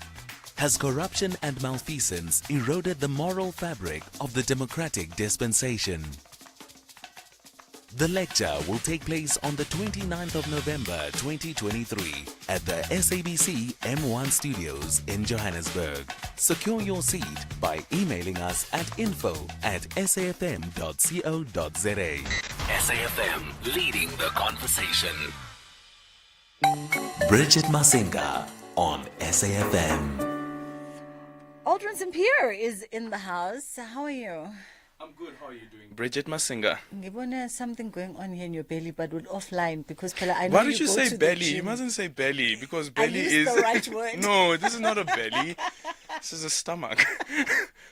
Has corruption and malfeasance eroded the moral fabric of the democratic dispensation? The lecture will take place on the 29th of November 2023 at the SABC M1 Studios in Johannesburg. Secure your seat by emailing us at info@safm.co.za. SAFM, leading the conversation. Bridget Masinga on SAFM. Aldrin St. Pierre is in the house. How are you? I'm good. How are you doing? Bridget Masinga. Ngibona something going on here in your belly, but we're offline because I know Why did you go say to the belly? gym. You mustn't say belly because I belly used is the right word. No, this is not a belly. This is a stomach.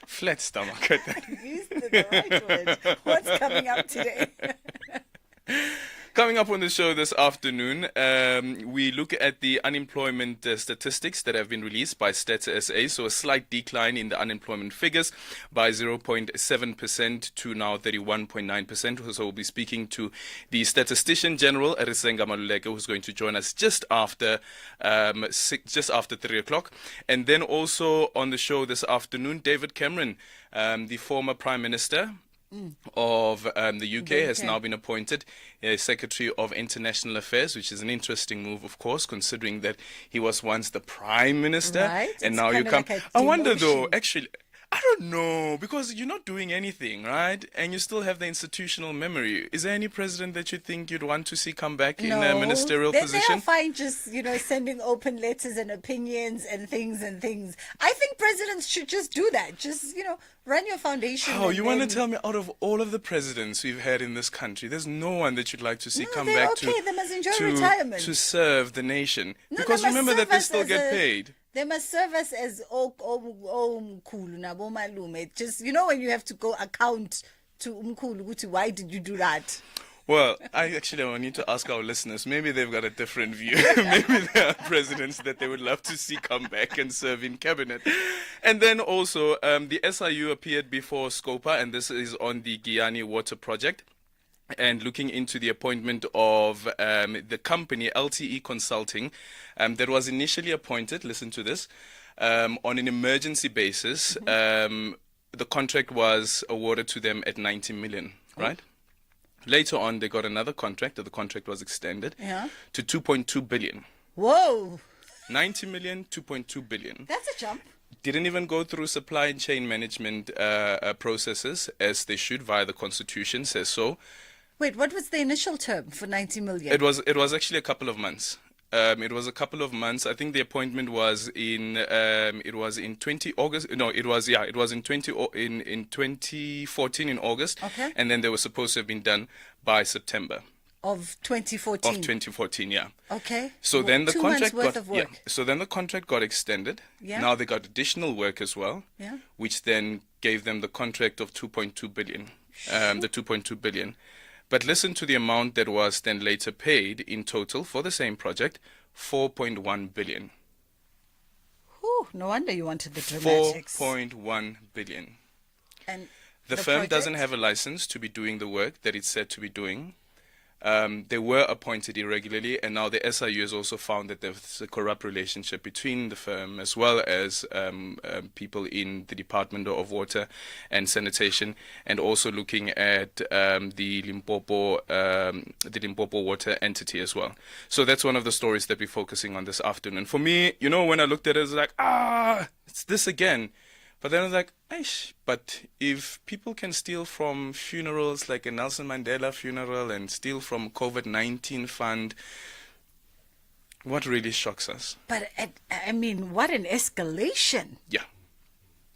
Flat stomach. You used the right word. What's coming up today? Coming up on the show this afternoon, we look at the unemployment statistics that have been released by Stats SA. So a slight decline in the unemployment figures by 0.7% to now 31.9%. So we'll be speaking to the Statistician General, Risenga Maluleke, who's going to join us just after 3 o'clock. And then also on the show this afternoon, David Cameron, the former Prime Minister, of the UK has now been appointed Secretary of International Affairs, which is an interesting move, of course, considering that he was once the Prime Minister. Right. And It's now you kinda come. like a I wonder though, demotion. actually, I don't know, because you're not doing anything, right? And you still have the institutional memory. Is there any president that you think you'd want to see come back in a ministerial they position? are fine just, sending open letters and opinions and things. I think presidents should just do that. Just, run your foundation. Oh, and you want to then- tell me out of all of the presidents we've had in this country, there's no one that you'd like to see No, come they're back okay. They must enjoy to retirement. to serve the nation? No, Because they must remember that serve they us still as get a- paid. They must serve us as umkhulu nabo malume. Just when you have to go account to umkhulu, ukuthi, why did you do that? Well, I need to ask our listeners. Maybe they've got a different view. Maybe there are presidents that they would love to see come back and serve in cabinet. And then also, the SIU appeared before SCOPA, and this is on the Giyani Water Project, and looking into the appointment of the company LTE Consulting that was initially appointed, listen to this, on an emergency basis. The contract was awarded to them at 90 million, right? Later on, they got another contract. The contract was extended to 2.2 billion. Whoa! 90 million, 2.2 billion. That's a jump. Didn't even go through supply chain management processes as they should via the Constitution says so. Wait, what was the initial term for 90 million? It was actually a couple of months. It was a couple of months. I think the appointment was in it was in 20 August. No, it was in 2014 in August. Okay. And then they were supposed to have been done by September Of 2014. of 2014. Yeah. Okay. So Well, then the 2 contract months worth got of work. So then the contract got extended. Yeah. Now they got additional work as well. Yeah. Which then gave them the contract of 2.2 billion. The 2.2 billion. But listen to the amount that was then later paid in total for the same project, 4.1 billion. Whew, no wonder you wanted the dramatics. 4.1 billion. And The firm doesn't have a license to be doing the work that it's said to be doing. They were appointed irregularly, and now the SIU has also found that there's a corrupt relationship between the firm as well as people in the Department of Water and Sanitation, and also looking at the Limpopo water entity as well. So that's one of the stories that we're focusing on this afternoon. For me, when I looked at it, it was like, it's this again. But then I was like, Aish, but if people can steal from funerals like a Nelson Mandela funeral and steal from COVID-19 fund, what really shocks us? But, I mean, what an escalation. Yeah.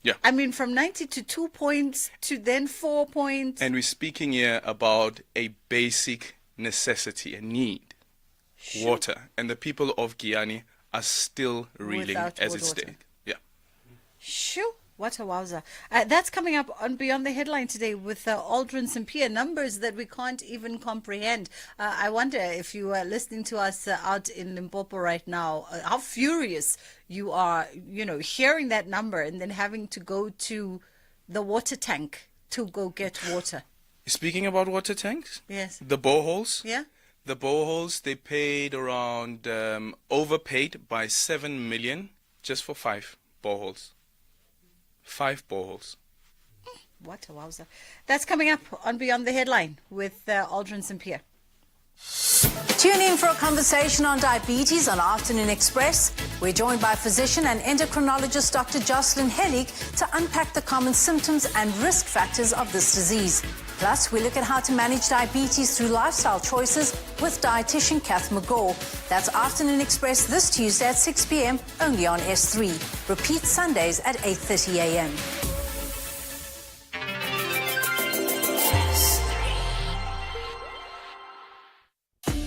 Yeah. I mean, from 90 to 2 points to then 4 points. And we're speaking here about a basic necessity, a need, water. And the people of Giyani are still reeling Without as good it water. stays. Yeah. Shoo. What a wowza. That's coming up on Beyond the Headline today with Aldrin St. Pierre, numbers that we can't even comprehend. I wonder if you are listening to us out in Limpopo right now, how furious you are, hearing that number and then having to go to the water tank to go get water. Speaking about water tanks, Yes. the boreholes. Yeah. The boreholes, they paid around, overpaid by 7 million just for 5 boreholes. 5 boreholes. What a wowza. That's coming up on Beyond the Headline with Aldrin St. Pierre. Tune in for a conversation on diabetes on Afternoon Express. We're joined by physician and endocrinologist Dr. Jocelyn Hellig to unpack the common symptoms and risk factors of this disease. Plus, we look at how to manage diabetes through lifestyle choices with dietitian Kath McGaw. That's Afternoon Express this Tuesday at 6 p.m. only on S3. Repeat Sundays at 8:30 a.m.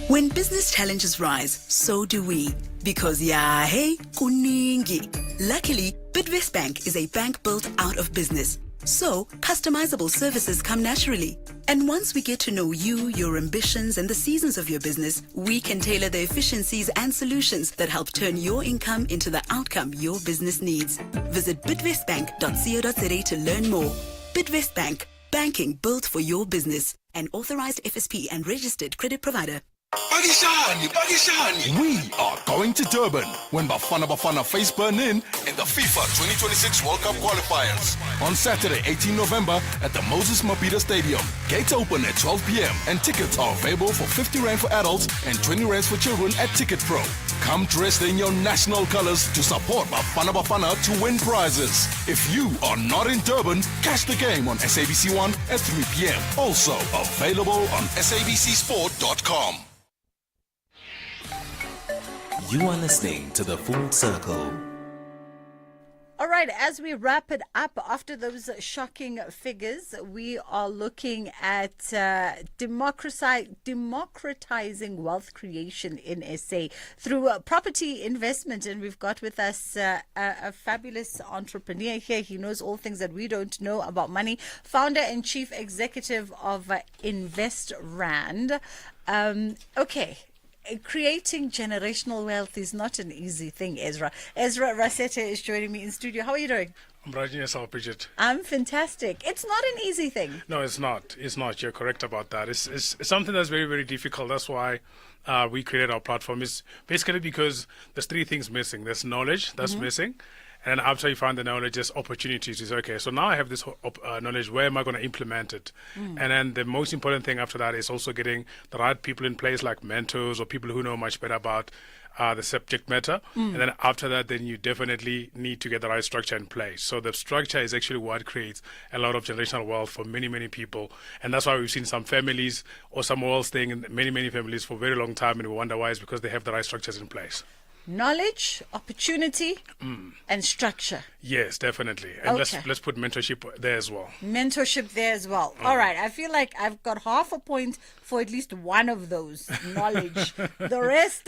When business challenges rise, so do we. Because hey, kuningi. Luckily, Bidvest Bank is a bank built out of business. So, customizable services come naturally. And once we get to know you, your ambitions, and the seasons of your business, we can tailor the efficiencies and solutions that help turn your income into the outcome your business needs. Visit bidvestbank.co.za to learn more. Bidvest Bank, banking built for your business. An authorized FSP and registered credit provider. Pakishani. We are going to Durban when Bafana face Benin in the FIFA 2026 World Cup qualifiers. On Saturday, 18 November at the Moses Mabhida Stadium. Gates open at 12 p.m. and tickets are available for 50 Rand for adults and 20 Rand for children at Ticket Pro. Come dressed in your national colors to support Bafana to win prizes. If you are not in Durban, catch the game on SABC 1 at 3 p.m. Also available on sabcsport.com. You are listening to The Full Circle. All right, as we wrap it up after those shocking figures, we are looking at democratizing wealth creation in SA through property investment. And we've got with us a fabulous entrepreneur here. He knows all things that we don't know about money. Founder and chief executive of Invest Rand. Okay. Creating generational wealth is not an easy thing, Ezra. Ezra Rasete is joining me in studio. How are you doing? I'm right in yourself, Bridget. I'm fantastic. It's not an easy thing. No, it's not. It's not. You're correct about that. It's something that's very, very difficult. That's why we created our platform. It's basically because there's three things missing. There's knowledge that's missing. And then after you find the knowledge, there's opportunities. It's okay, so now I have this knowledge. Where am I going to implement it? And then the most important thing after that is also getting the right people in place, like mentors or people who know much better about the subject matter. And then after that, then you definitely need to get the right structure in place. So the structure is actually what creates a lot of generational wealth for many, many people. And that's why we've seen some families or some wealth staying in many, many families for a very long time. And we wonder why. It's because they have the right structures in place. Knowledge, opportunity, and structure. Yes, definitely. And let's put mentorship there as well. Mentorship there as well. All right. I feel like I've got half a point for at least one of those. Knowledge. The rest.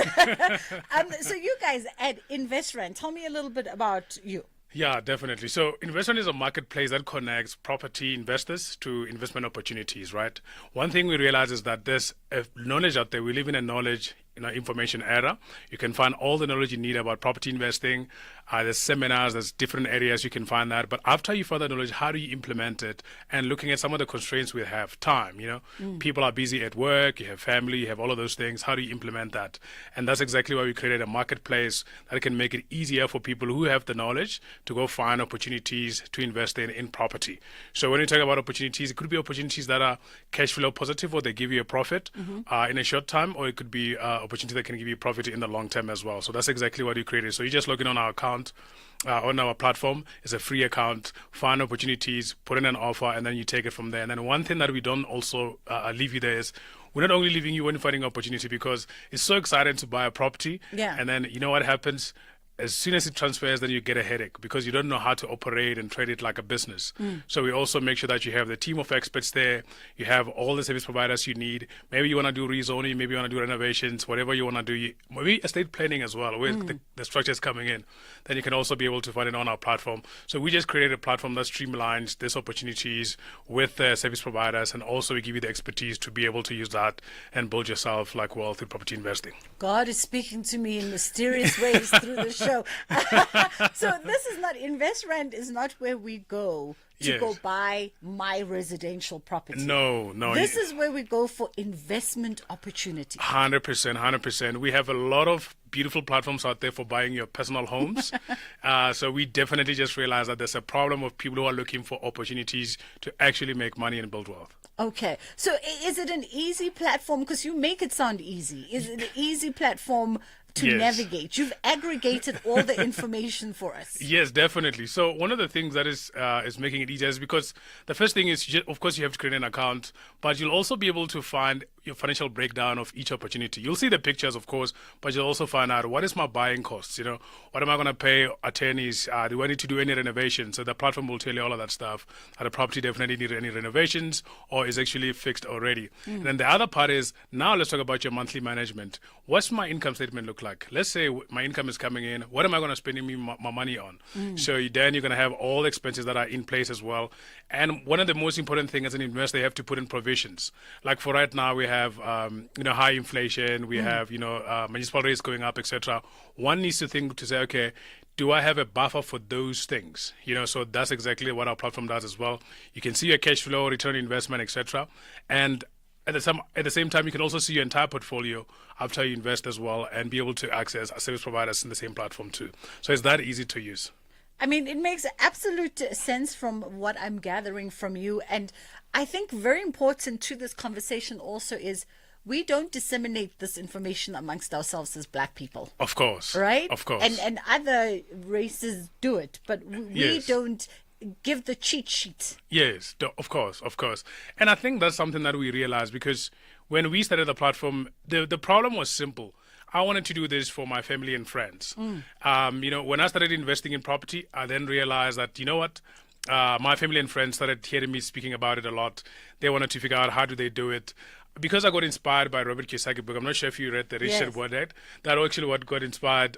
So you guys at InvestRand, tell me a little bit about you. Yeah, definitely. So investment is a marketplace that connects property investors to investment opportunities, right? One thing we realize is that there's knowledge out there. We live in a knowledge information era. You can find all the knowledge you need about property investing. There's seminars, there's different areas you can find that. But after you find that knowledge, how do you implement it? And looking at some of the constraints we have, time, people are busy at work, you have family, you have all of those things. How do you implement that? And that's exactly why we created a marketplace that can make it easier for people who have the knowledge to go find opportunities to invest in property. So when you talk about opportunities, it could be opportunities that are cash flow positive or they give you a profit in a short time, or it could be opportunity that can give you profit in the long term as well. So that's exactly what we created. So you just log in on our account, on our platform. It's a free account, find opportunities, put in an offer, and then you take it from there. And then one thing that we don't also leave you there is we're not only leaving you when finding opportunity, because it's so exciting to buy a property. Yeah. And then you know what happens? As soon as it transfers, then you get a headache because you don't know how to operate and trade it like a business. So we also make sure that you have the team of experts there. You have all the service providers you need. Maybe you want to do rezoning, maybe you want to do renovations, whatever you want to do. Maybe estate planning as well, where the structure is coming in. Then you can also be able to find it on our platform. So we just created a platform that streamlines these opportunities with service providers, and also we give you the expertise to be able to use that and build yourself like wealth through property investing. God is speaking to me in mysterious ways through the show. So this is not, InvestRand is not where we go to go buy my residential property. No. This is where we go for investment opportunity. 100%. We have a lot of beautiful platforms out there for buying your personal homes. So we definitely just realized that there's a problem of people who are looking for opportunities to actually make money and build wealth. Okay. So is it an easy platform? Because you make it sound easy. Is it an easy platform to navigate? You've aggregated all the information for us. Yes, definitely. So one of the things that is making it easier is because the first thing is, of course, you have to create an account, but you'll also be able to find your financial breakdown of each opportunity. You'll see the pictures, of course, but you'll also find out what is my buying costs, what am I going to pay attorneys? Do I need to do any renovations? So the platform will tell you all of that stuff. The property definitely need any renovations or is actually fixed already. And then the other part is, now let's talk about your monthly management. What's my income statement look like? Let's say my income is coming in. What am I going to spend my money on? So then you're going to have all the expenses that are in place as well. And one of the most important things as an investor, you have to put in provisions. Like for right now, we have high inflation, we have municipal rates going up, etc. One needs to think to say, okay, do I have a buffer for those things? So that's exactly what our platform does as well. You can see your cash flow, return on investment, etc. And at the same time, you can also see your entire portfolio after you invest as well, and be able to access service providers in the same platform too. So it's that easy to use. I mean, it makes absolute sense from what I'm gathering from you. And I think very important to this conversation also is we don't disseminate this information amongst ourselves as black people. Of course. Right? Of course. And other races do it, but we Yes. don't give the cheat sheet. Yes, of course, of course. And I think that's something that we realized, because when we started the platform, the problem was simple. I wanted to do this for my family and friends. When I started investing in property, I then realized that, you know what? My family and friends started hearing me speaking about it a lot. They wanted to figure out how do they do it. Because I got inspired by Robert Kiyosaki's book, I'm not sure if you read the Rich Dad Poor Dad. That actually what got inspired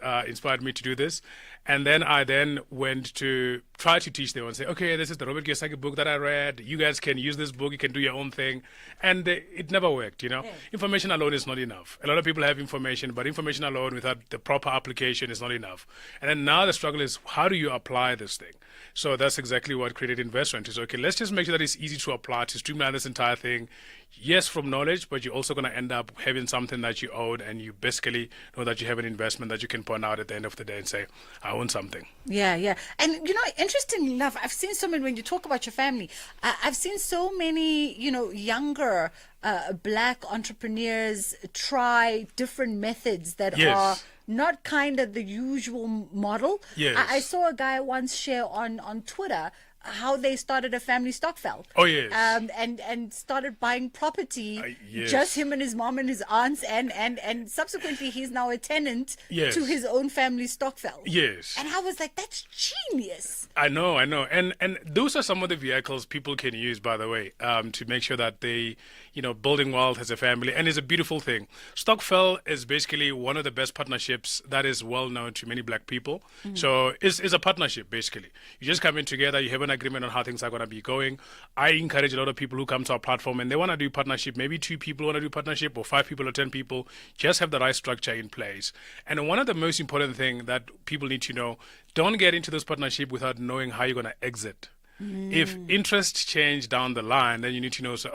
me to do this. And then I went to try to teach them and say, okay, this is the Robert Kiyosaki book that I read. You guys can use this book. You can do your own thing. And it never worked, Information alone is not enough. A lot of people have information, but information alone without the proper application is not enough. And then now the struggle is, how do you apply this thing? So that's exactly what created Investment is, okay, let's just make sure that it's easy to apply, to streamline this entire thing. Yes, from knowledge, but you're also going to end up having something that you own, and you basically know that you have an investment that you can point out at the end of the day and say, I own something. Yeah. And, interestingly enough, I've seen so many, when you talk about your family, I've seen so many, younger black entrepreneurs try different methods that are not kind of the usual model. Yes. I saw a guy once share on Twitter how they started a family stokvel. Oh, yes. And started buying property, yes. just him and his mom and his aunts, and subsequently he's now a tenant to his own family stokvel. Yes. And I was like, that's genius. I know. And those are some of the vehicles people can use, by the way, to make sure that they, building wealth as a family. And it's a beautiful thing. Stokvel is basically one of the best partnerships that is well known to many black people. Mm-hmm. So it's a partnership, basically. You just come in together, you have an agreement on how things are going to be going. I encourage a lot of people who come to our platform and they want to do partnership. Maybe 2 people want to do partnership, or 5 people or 10 people. Just have the right structure in place. And one of the most important things that people need to know, don't get into this partnership without knowing how you're going to exit. If interests change down the line, then you need to know, so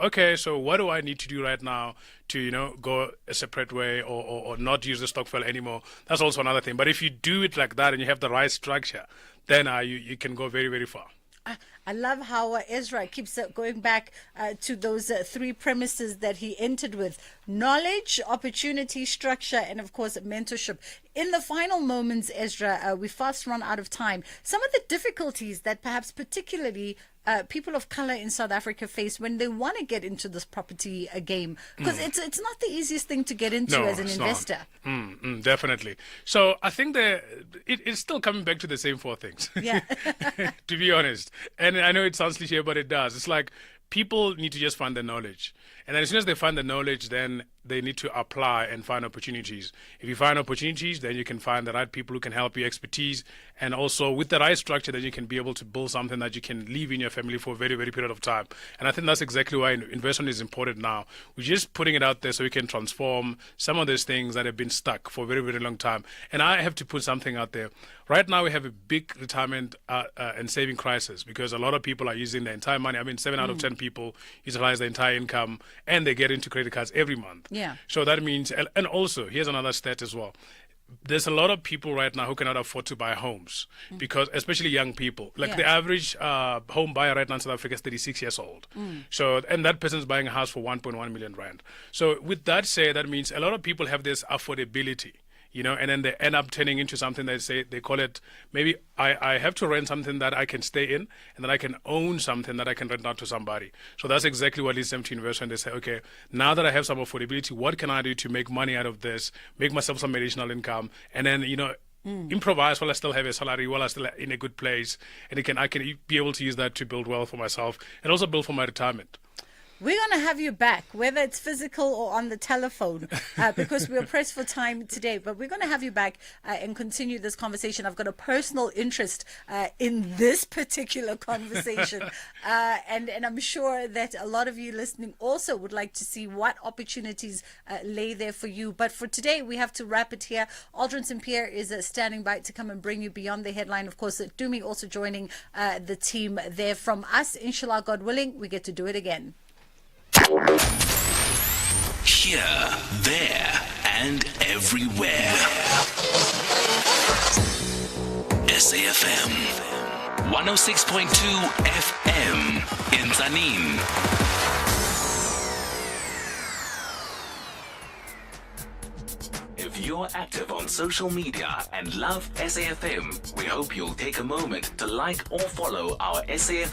what do I need to do right now to, go a separate way, or not use the stokvel anymore? That's also another thing. But if you do it like that and you have the right structure, then you can go very, very far. I love how Ezra keeps going back to those 3 premises that he entered with: knowledge, opportunity, structure, and of course mentorship. In the final moments, Ezra, we fast run out of time. Some of the difficulties that perhaps particularly people of color in South Africa face when they want to get into this property game, because it's not the easiest thing to get into as an investor. Definitely. So I think it's still coming back to the same 4 things. Yeah. To be honest. And I know it sounds cliche, but it does. It's like people need to just find the knowledge. And then as soon as they find the knowledge, then they need to apply and find opportunities. If you find opportunities, then you can find the right people who can help you, expertise, and also with the right structure, then you can be able to build something that you can leave in your family for a very, very period of time. And I think that's exactly why investment is important now. We're just putting it out there so we can transform some of those things that have been stuck for a very, very long time. And I have to put something out there. Right now, we have a big retirement and saving crisis, because a lot of people are using their entire money. 7 out of 10 people utilize their entire income, and they get into credit cards every month. Yeah. So that means, and also, here's another stat as well. There's a lot of people right now who cannot afford to buy homes, because especially young people. Like the average home buyer right now in South Africa is 36 years old. So, and that person's buying a house for 1.1 million rand. So with that said, that means a lot of people have this affordability. And then they end up turning into something they call it, maybe I have to rent something that I can stay in, and then I can own something that I can rent out to somebody. So that's exactly what leads them to invest. And they say, okay, now that I have some affordability, what can I do to make money out of this, make myself some additional income, and then, improvise while I still have a salary, while I'm still in a good place, and I can be able to use that to build wealth for myself and also build for my retirement. We're going to have you back, whether it's physical or on the telephone, because we're pressed for time today. But we're going to have you back and continue this conversation. I've got a personal interest in this particular conversation. And I'm sure that a lot of you listening also would like to see what opportunities lay there for you. But for today, we have to wrap it here. Aldrin St. Pierre is standing by to come and bring you Beyond the Headline. Of course, Dumi also joining the team there. From us, inshallah, God willing, we get to do it again. Here, there, and everywhere. SAFM 106.2 FM in Zanin. If you're active on social media and love SAFM, we hope you'll take a moment to like or follow our SAFM